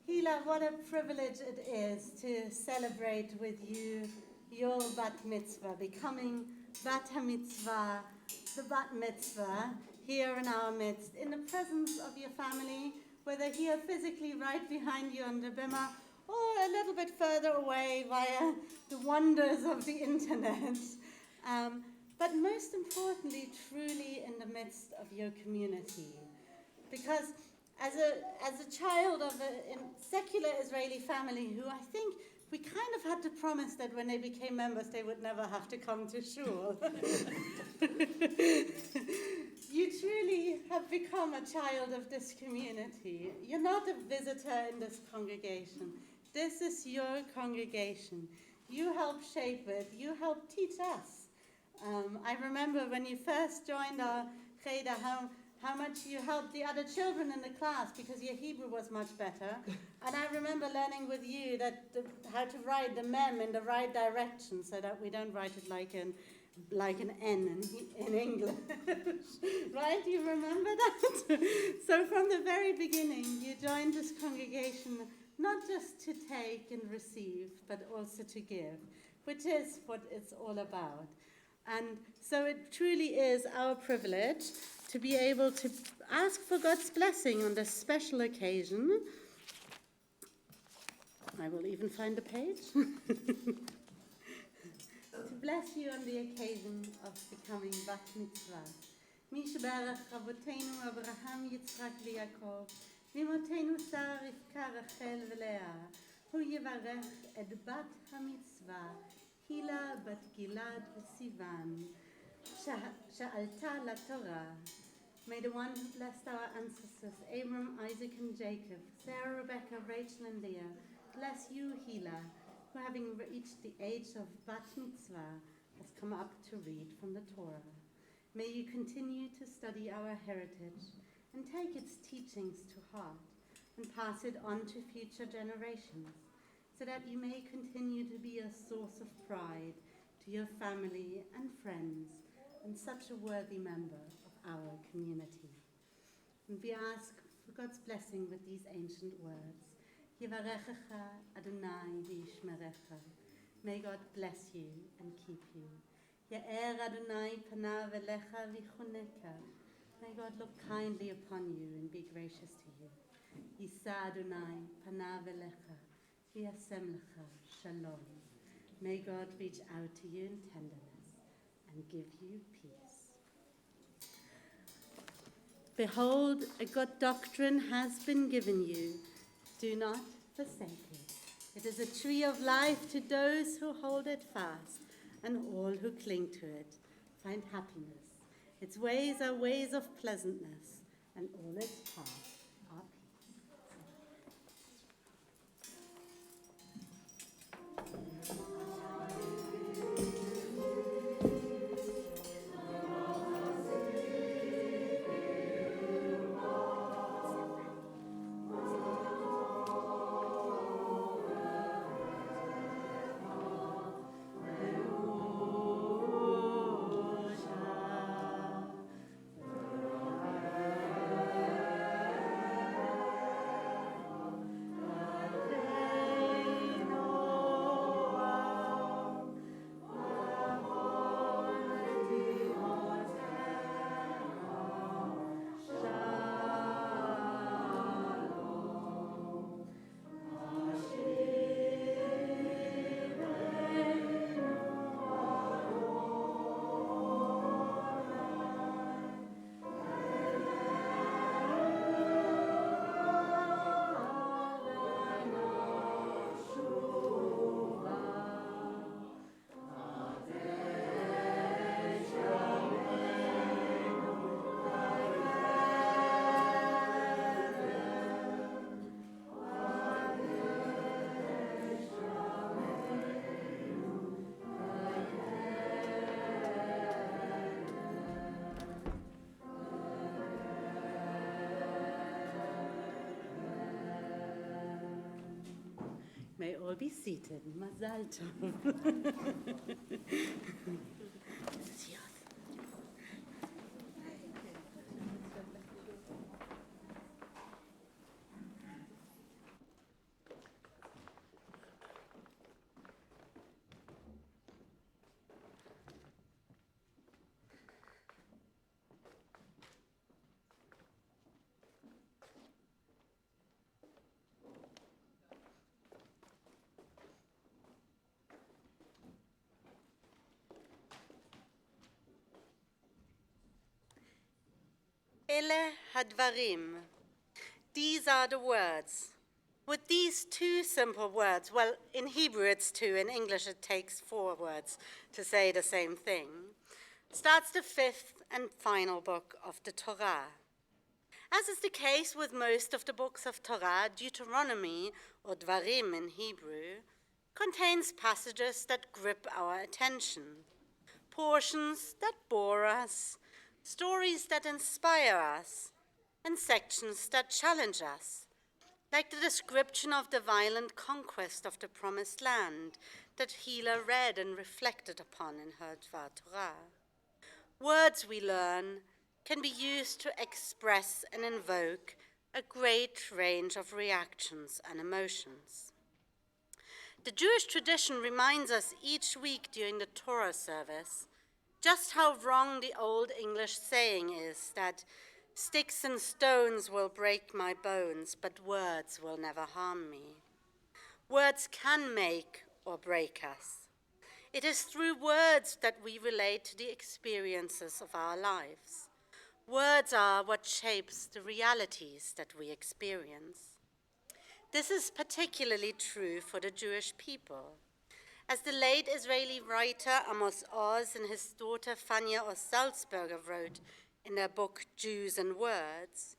Hila, what a privilege it is to celebrate with you your bat mitzvah, becoming bat mitzvah, the bat mitzvah, here in our midst, in the presence of your family, whether here physically right behind you on the bima, or a little bit further away via the wonders of the internet. But most importantly, truly in the midst of your community. Because as a child of a secular Israeli family who I think we kind of had to promise that when they became members they would never have to come to shul. You truly have become a child of this community. You're not a visitor in this congregation. This is your congregation. You help shape it. You help teach us. I remember when you first joined our Cheder, how much you helped the other children in the class because your Hebrew was much better. And I remember learning with you how to write the mem in the right direction so that we don't write it like an N in English. Right? You remember that? So from the very beginning, you joined this congregation not just to take and receive, but also to give, which is what it's all about. And so it truly is our privilege to be able to ask for God's blessing on this special occasion. I will even find the page. To bless you on the occasion of becoming Bat Mitzvah. Mishbarach Rabotenu Abraham Yitzchak Yaakov, Mimotenu Sarah Rivka Rachel Leah, Hu Yivarech et Bat HaMitzvah, Hila Bat Gilad Sivan, Sha'alta La Torah. May the one who blessed our ancestors, Abram, Isaac, and Jacob, Sarah, Rebecca, Rachel, and Leah, bless you, Hila, who having reached the age of Bat Mitzvah, has come up to read from the Torah. May you continue to study our heritage and take its teachings to heart and pass it on to future generations, so that you may continue to be a source of pride to your family and friends and such a worthy member of our community. And we ask for God's blessing with these ancient words. Yivarechecha Adonai v'yishmerecha. May God bless you and keep you. Ya'er Adonai panav elecha v'choneka. May God look kindly upon you and be gracious to you. Yisa Adonai panav elecha v'yasem lecha shalom. May God reach out to you in tenderness and give you peace. Behold, a good doctrine has been given you. Do not forsake it. It is a tree of life to those who hold it fast, and all who cling to it find happiness. Its ways are ways of pleasantness, and all its paths are May all be seated. Mazal tov. This is yours. Ele hadvarim. These are the words. With these two simple words, well, in Hebrew it's two, in English it takes 4 words to say the same thing, starts the 5th and final book of the Torah. As is the case with most of the books of Torah, Deuteronomy, or Dvarim in Hebrew, contains passages that grip our attention, portions that bore us, stories that inspire us, and sections that challenge us, like the description of the violent conquest of the Promised Land that Hila read and reflected upon in her Dvar Torah. Words, we learn, can be used to express and invoke a great range of reactions and emotions. The Jewish tradition reminds us each week during the Torah service just how wrong the Old English saying is that sticks and stones will break my bones, but words will never harm me. Words can make or break us. It is through words that we relate to the experiences of our lives. Words are what shapes the realities that we experience. This is particularly true for the Jewish people. As the late Israeli writer Amos Oz and his daughter Fania Oz Salzberger wrote in their book Jews and Words,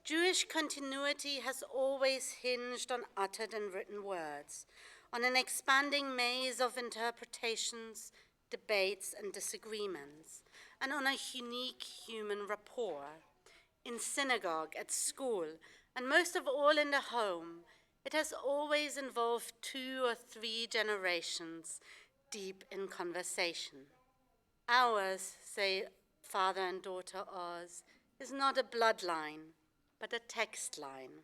Jewish continuity has always hinged on uttered and written words, on an expanding maze of interpretations, debates, and disagreements, and on a unique human rapport. In synagogue, at school, and most of all in the home, it has always involved 2 or 3 generations deep in conversation. Ours, say father and daughter Oz, is not a bloodline, but a text line.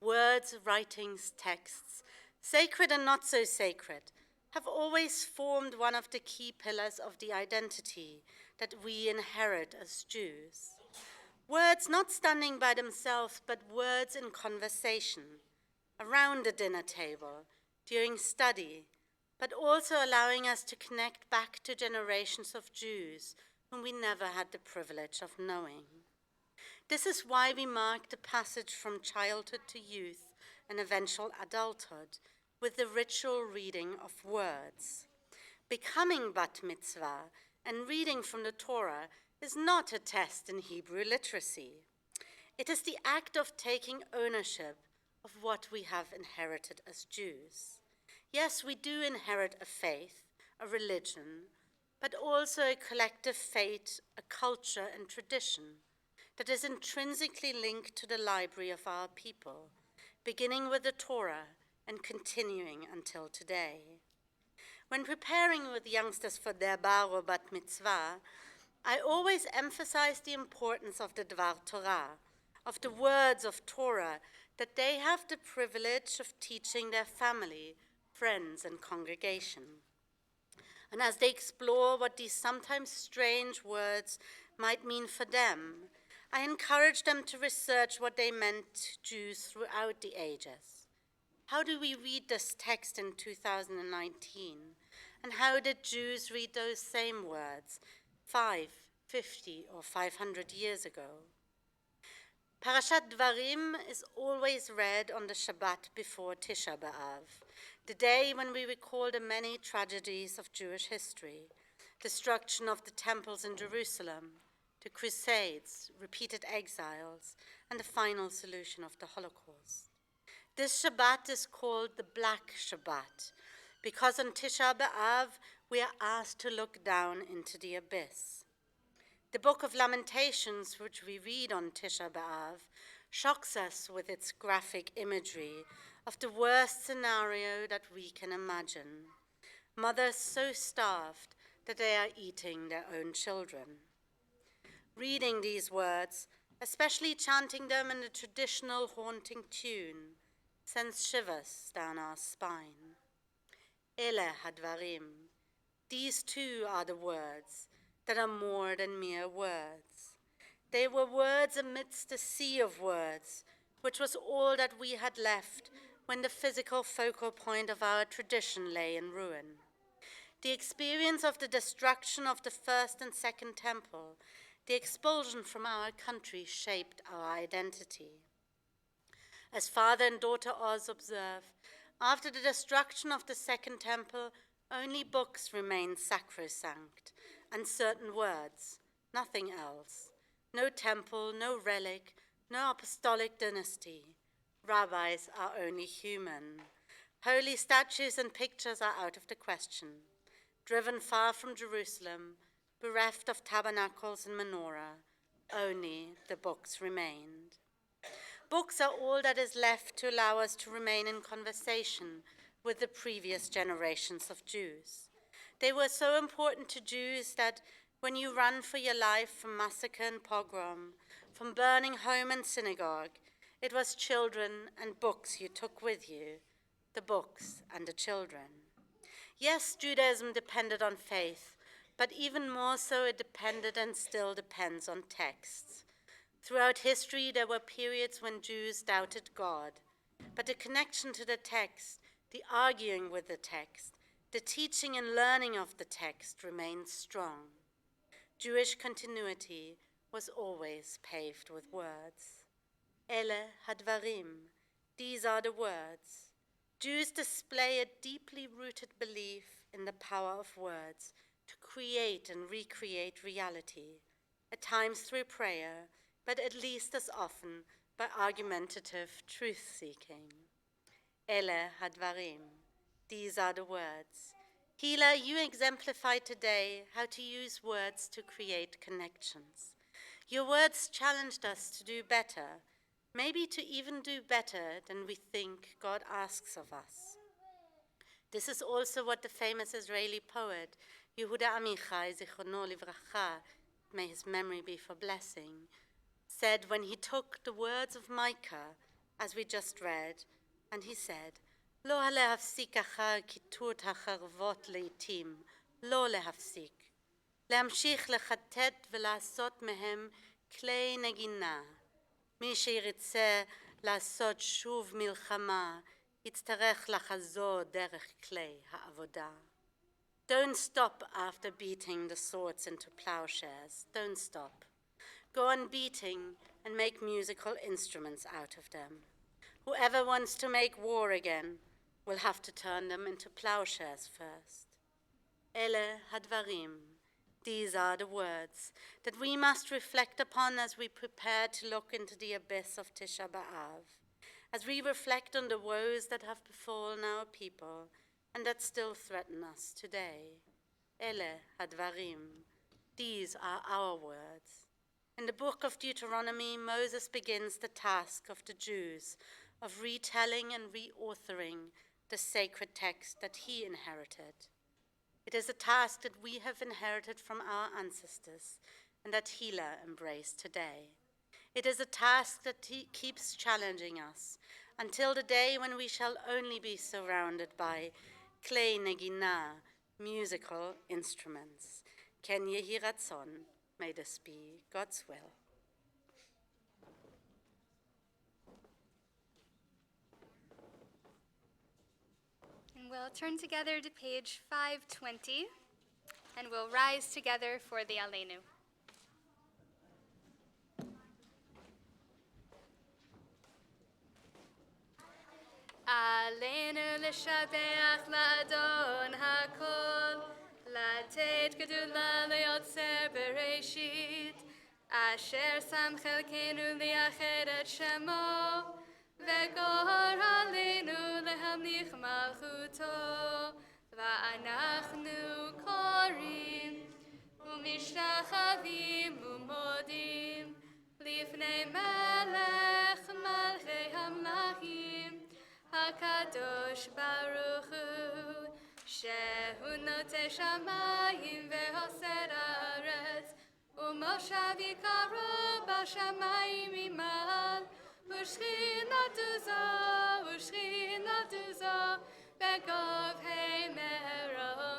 Words, writings, texts, sacred and not so sacred, have always formed one of the key pillars of the identity that we inherit as Jews. Words not standing by themselves, but words in conversation, around the dinner table, during study, but also allowing us to connect back to generations of Jews whom we never had the privilege of knowing. This is why we mark the passage from childhood to youth and eventual adulthood with the ritual reading of words. Becoming bat mitzvah and reading from the Torah is not a test in Hebrew literacy. It is the act of taking ownership of what we have inherited as Jews. Yes, we do inherit a faith, a religion, but also a collective fate, a culture and tradition that is intrinsically linked to the library of our people, beginning with the Torah and continuing until today. When preparing with youngsters for their bar or bat mitzvah, I always emphasize the importance of the Dvar Torah, of the words of Torah that they have the privilege of teaching their family, friends, and congregation. And as they explore what these sometimes strange words might mean for them, I encourage them to research what they meant to Jews throughout the ages. How do we read this text in 2019? And how did Jews read those same words 5, 50, or 500 years ago? Parashat Dvarim is always read on the Shabbat before Tisha B'Av, the day when we recall the many tragedies of Jewish history, destruction of the temples in Jerusalem, the Crusades, repeated exiles, and the final solution of the Holocaust. This Shabbat is called the Black Shabbat, because on Tisha B'Av we are asked to look down into the abyss. The Book of Lamentations, which we read on Tisha B'Av, shocks us with its graphic imagery of the worst scenario that we can imagine. Mothers so starved that they are eating their own children. Reading these words, especially chanting them in the traditional haunting tune, sends shivers down our spine. Ele hadvarim. These too are the words that are more than mere words. They were words amidst a sea of words, which was all that we had left when the physical focal point of our tradition lay in ruin. The experience of the destruction of the first and second temple The expulsion from our country shaped our identity. As Father and Daughter Oz observe, after the destruction of the Second Temple, only books remained sacrosanct, and certain words, nothing else. No temple, no relic, no apostolic dynasty. Rabbis are only human. Holy statues and pictures are out of the question. Driven far from Jerusalem, bereft of tabernacles and menorah, only the books remained. Books are all that is left to allow us to remain in conversation with the previous generations of Jews. They were so important to Jews that when you run for your life from massacre and pogrom, from burning home and synagogue, it was children and books you took with you, the books and the children. Yes, Judaism depended on faith, but even more so it depended and still depends on texts. Throughout history, there were periods when Jews doubted God, but the connection to the text, the arguing with the text, the teaching and learning of the text remained strong. Jewish continuity was always paved with words. Ele hadvarim, these are the words. Jews display a deeply rooted belief in the power of words to create and recreate reality, at times through prayer, but at least as often by argumentative truth-seeking. Ele hadvarim, these are the words. Hila, you exemplify today how to use words to create connections. Your words challenged us to do better, maybe to even do better than we think God asks of us. This is also what the famous Israeli poet, Yehuda Amichai, Zichrono Livracha, may his memory be for blessing, said when he took the words of Micah, as we just read, and he said, Lo להפסיק אחר כיתות החרבות לעתים, לא להפסיק. להמשיך לחטט ולעשות מהם כלי נגינה. מי שירצה לעשות שוב מלחמה, יצטרך לחזור דרך כלי העבודה. Don't stop after beating the swords into plowshares. Don't stop. Go on beating and make musical instruments out of them. Whoever wants to make war again will have to turn them into plowshares first. Ele hadvarim, these are the words that we must reflect upon as we prepare to look into the abyss of Tisha B'Av, as we reflect on the woes that have befallen our people and that still threaten us today. Ele hadvarim, these are our words. In the book of Deuteronomy, Moses begins the task of the Jews of retelling and reauthoring the sacred text that he inherited. It is a task that we have inherited from our ancestors and that Hila embraced today. It is a task that keeps challenging us until the day when we shall only be surrounded by klei negina, musical instruments. Ken yehi ratzon. May this be God's will. And we'll turn together to page 520, and we'll rise together for the Aleinu. Aleinu l'shabeach la'adon hakol, לתת גדולה ליוצר בראשית, אשר שם חלקנו לייחד את שמו, וגור עלינו להמליך מלכותו, ואנחנו קוראים ומשתחווים ומודים לפני מלך מלכי המלכים, הקדוש ברוך הוא, שהוא נוטה שמיים ועושה הארץ, ומושב יקרו בשמיים ממעל, ושכינתו זו בגובהי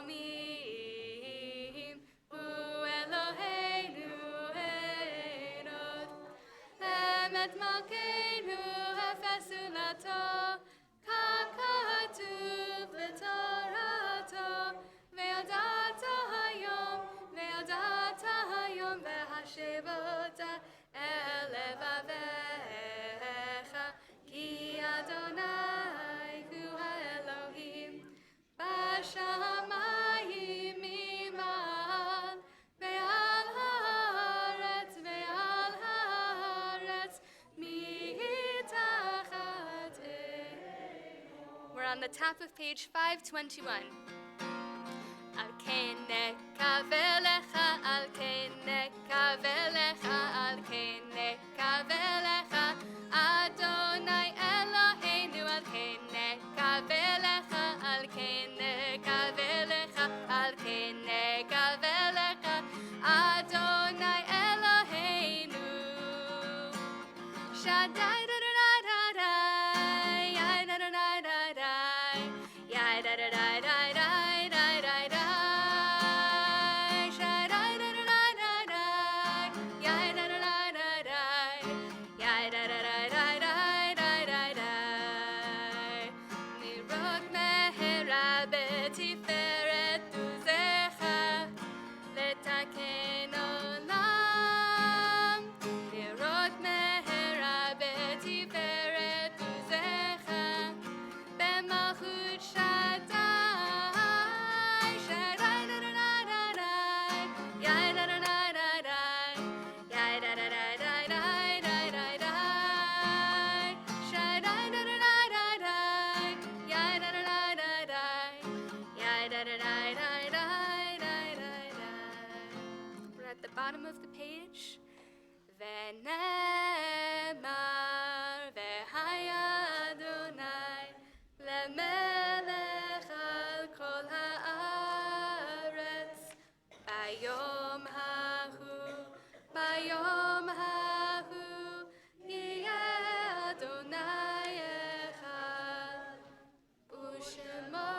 מרומים, הוא אלוהינו אין עוד. אמת מלכנו אפסו לתו, ככתוב וידעת היום והשב the top of page 521. Al ken nekavelecha, al ken nekavelecha, al ken nekavelecha, Adonai Eloheinu, al ken nekavelecha, al ken nekavelecha, al ken nekavelecha, Adonai Eloheinu. Shaddai da da da da da, ya da da da da da, ya da da da da da da da da, Shaddai da da da da da, ya da da da da da, ya da da da da da da da da. Nirok mehera betiferet tuzecha, letaken olam. Nirok mehera betiferet tuzecha, b'malchut Shaddai. Shaddai da da da da da, ya da da da da da, ya da da da da da da da da. Shaddai da da da da da, ya da da da da da, ya da da da da da da da da. We're at the bottom of the page. V'nemar v'haya Adonai lemelech al kol haaretz bayom hahu yeh Adonai echad u'shemo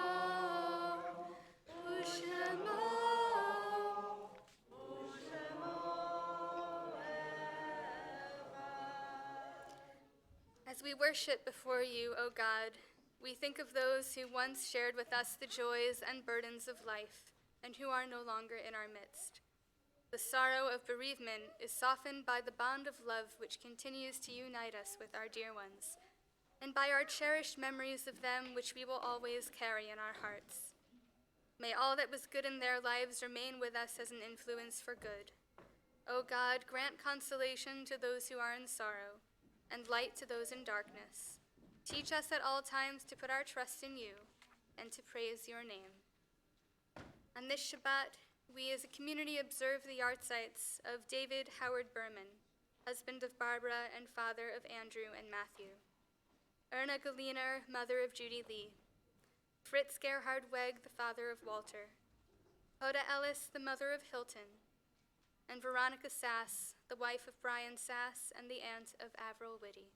As we worship before you, O God, we think of those who once shared with us the joys and burdens of life and who are no longer in our midst. The sorrow of bereavement is softened by the bond of love which continues to unite us with our dear ones, and by our cherished memories of them which we will always carry in our hearts. May all that was good in their lives remain with us as an influence for good. O God, grant consolation to those who are in sorrow, and light to those in darkness. Teach us at all times to put our trust in you and to praise your name. On this Shabbat, we as a community observe the yahrzeits of David Howard Berman, husband of Barbara and father of Andrew and Matthew, Erna Galiner, mother of Judy Lee, Fritz Gerhard Weg, the father of Walter, Hoda Ellis, the mother of Hilton, and Veronica Sass, the wife of Brian Sass and the aunt of Avril Whitty.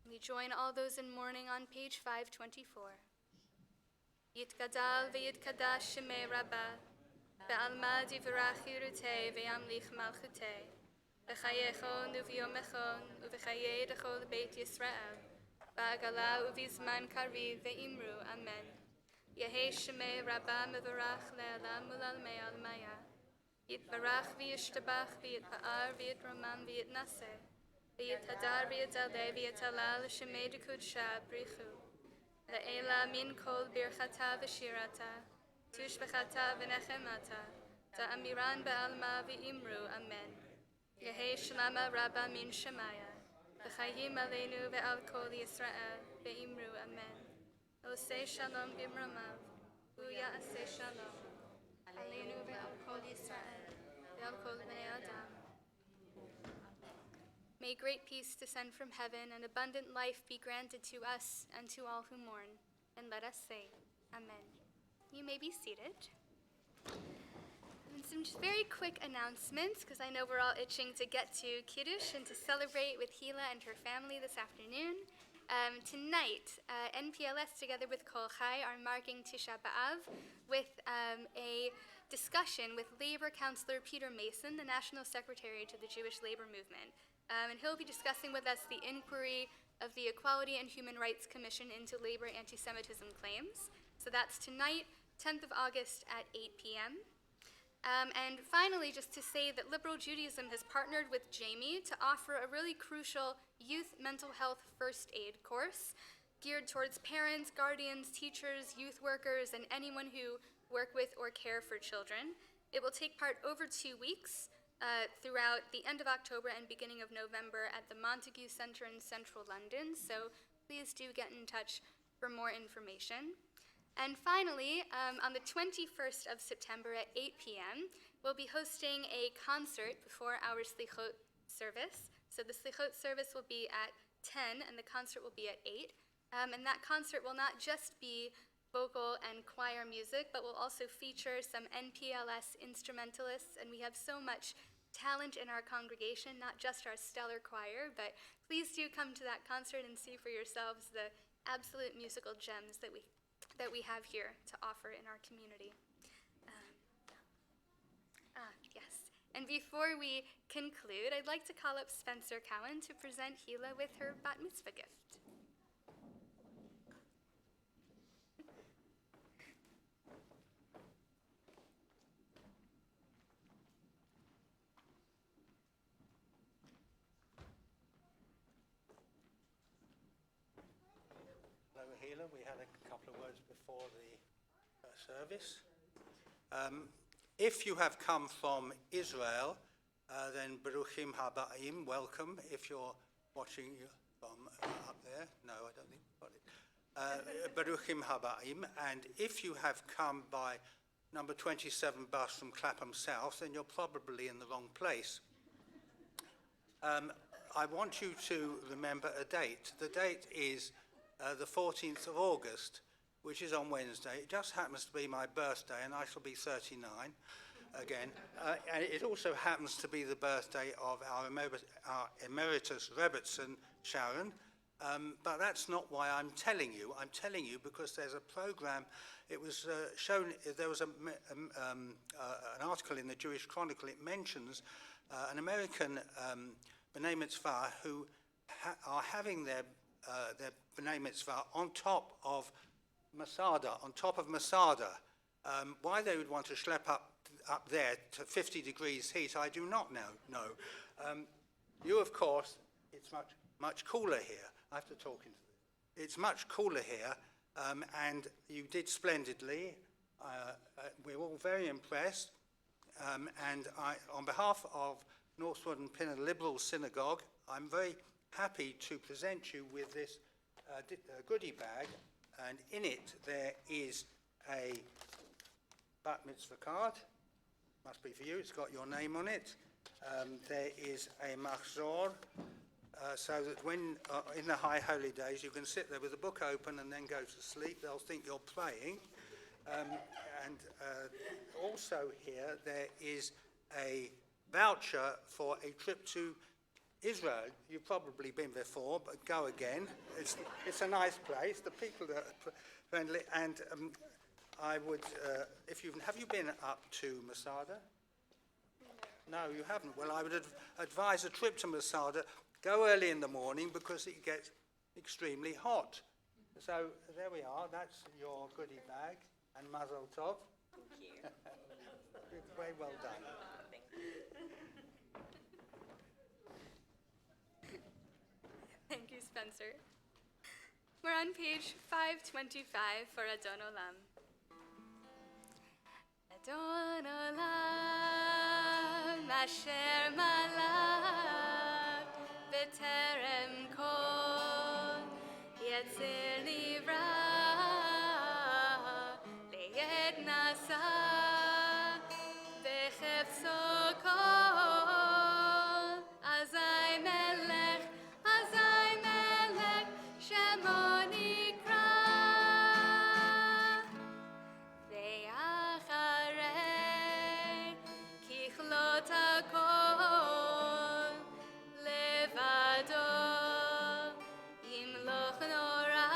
We join all those in mourning on page 524. Yitgadal v'yitkadash shemei Rabbah, be'alma divrach yirutei ve'yamlich malchutei, v'chayechon uv'yomechon uv'chayei dechol beit Yisrael, ba'agala uv'izman kariv ve'imru, amen. Yehei shemei Rabbah mevarach le'alam u'lalmei almaya, Yitbarach v'yishtabach v'yitpa'ar v'yitromam v'yitnaseh, v'yithadar v'yitaleh v'yitalal shemei dekudsha brichu, le'ela min kol birchata v'shirata, tushbechata v'nechemata, ta'amiran ba'alma v'imru, amen. Yehei shlama rabba min shemaya, v'chayim aleinu ve'al kol Yisrael, v'imru, amen. Oseh shalom b'imromav, u'ya'aseh shalom. Aleinu ve'al kol Yisrael, ve'al kol bnei Adam. May great peace descend from heaven and abundant life be granted to us and to all who mourn. And let us say, Amen. You may be seated. And some just very quick announcements, because I know we're all itching to get to Kiddush and to celebrate with Hila and her family this afternoon. Tonight, NPLS together with Kol Chai are marking Tisha B'Av with a discussion with Labor Counselor Peter Mason, the National Secretary to the Jewish Labor Movement. And he'll be discussing with us the inquiry of the Equality and Human Rights Commission into labor anti-Semitism claims. So that's tonight, 10th of August at 8 p.m. And finally, just to say that Liberal Judaism has partnered with Jamie to offer a really crucial youth mental health first aid course geared towards parents, guardians, teachers, youth workers, and anyone who work with or care for children. It will take part over 2 weeks throughout the end of October and beginning of November at the Montague Centre in central London. So please do get in touch for more information. And finally, on the 21st of September at 8 p.m., we'll be hosting a concert before our Slichot service. So the Slichot service will be at 10 and the concert will be at 8. And that concert will not just be vocal and choir music, but will also feature some NPLS instrumentalists. And we have so much talent in our congregation, not just our stellar choir, but please do come to that concert and see for yourselves the absolute musical gems that we have here to offer in our community. Yes. And before we conclude, I'd like to call up Spencer Cowan to present Hila with her bat mitzvah gift. Hello, Hila. We had a couple of words before the service. If you have come from Israel, then Baruchim Habaim, welcome. If you're watching from up there, no, I don't think you've got it. Baruchim Habaim. And if you have come by number 27 bus from Clapham South, then you're probably in the wrong place. I want you to remember a date. The date is the 14th of August, which is on Wednesday. It just happens to be my birthday, and I shall be 39 again. And it also happens to be the birthday of our emeritus Rebbetzin, Sharon. But that's not why I'm telling you. I'm telling you because there's a program. It was shown, there was an article in the Jewish Chronicle. It mentions an American B'nai Mitzvah who are having their B'nai Mitzvah on top of Masada, Why they would want to schlep up there to 50 degrees heat, I do not know. You, of course, it's much cooler here. I have to talk into this. It's much cooler here, and you did splendidly. We're all very impressed. And on behalf of Northwood and Pinner Liberal Synagogue, I'm very happy to present you with this goodie bag, and in it there is a bat mitzvah card. Must be for you. It's got your name on it. There is a machzor, so that when in the high holy days you can sit there with the book open and then go to sleep. They'll think you're praying. And also here there is a voucher for a trip to Israel. You've probably been before, but go again. It's a nice place. The people are friendly, and I would, have you been up to Masada? No, you haven't. Well, I would advise a trip to Masada. Go early in the morning because it gets extremely hot. So there we are. That's your goodie bag, and Mazel Tov. Thank you. Very well done. Thank you, Spencer. We're on page 525 for Adon Olam. Adon Olam, Asher Malach, B'terem Kol, Yetzir Nivra, Le'ed Nasa, B'chefzo Kol, Azai Melech, Shemo Nikra, Ve'acharei Kichlot HaKol, Levado Yimloch Nora,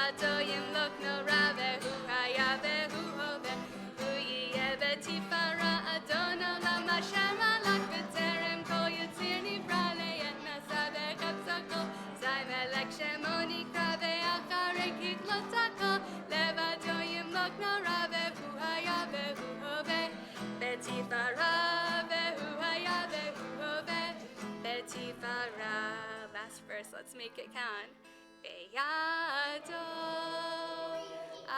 Levadoyim lokno ravehu hayavehu hove. Uyiye betifara adono lama shema lak b'terem kol yitzir nivra le'etna sabech hapsakol. Zay melech shemoni krave acharei kiklotako. Levadoyim lokno ravehu hayavehu hove. Betifara vehu hayavehu hove. Betifara. Last verse, let's make it count. Beyado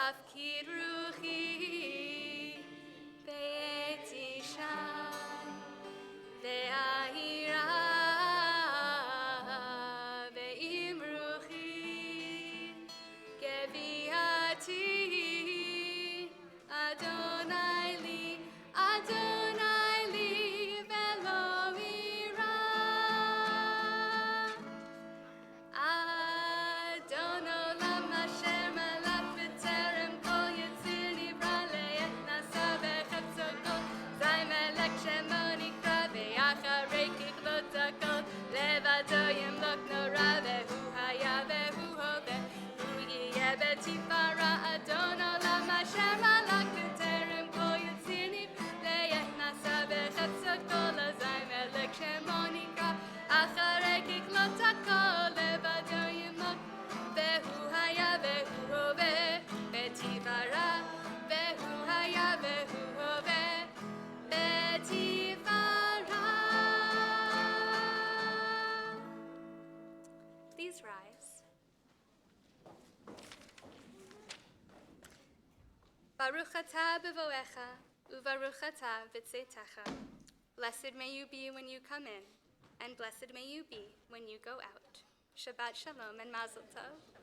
afkid ruchi be'etishan ve'ahira ve'im ruchi geviati Adonai li ve'lo ira Adono lama asher malach b'terem kol yitzir nivra le'etna sabech hapsakol. Zay melech shemo nikra ve'acharei kichlot hakol. Levadoyim lokno ravehu hayavehu hove. Hu yiyeh betifara Adono lama asher malach b'terem kol yitzir nivra le'etna sabech hapsakol. Zay melech shemo nikra acharei kichlot hakol. Levadoyim vehu haya vehu hove betifara vehu haya vehu hove betifara. Please rise. Baruch atah b'voecha u'baruch atah b'tzeitecha. Blessed may you be when you come in, and blessed may you be when you go out. Shabbat shalom and mazel tov.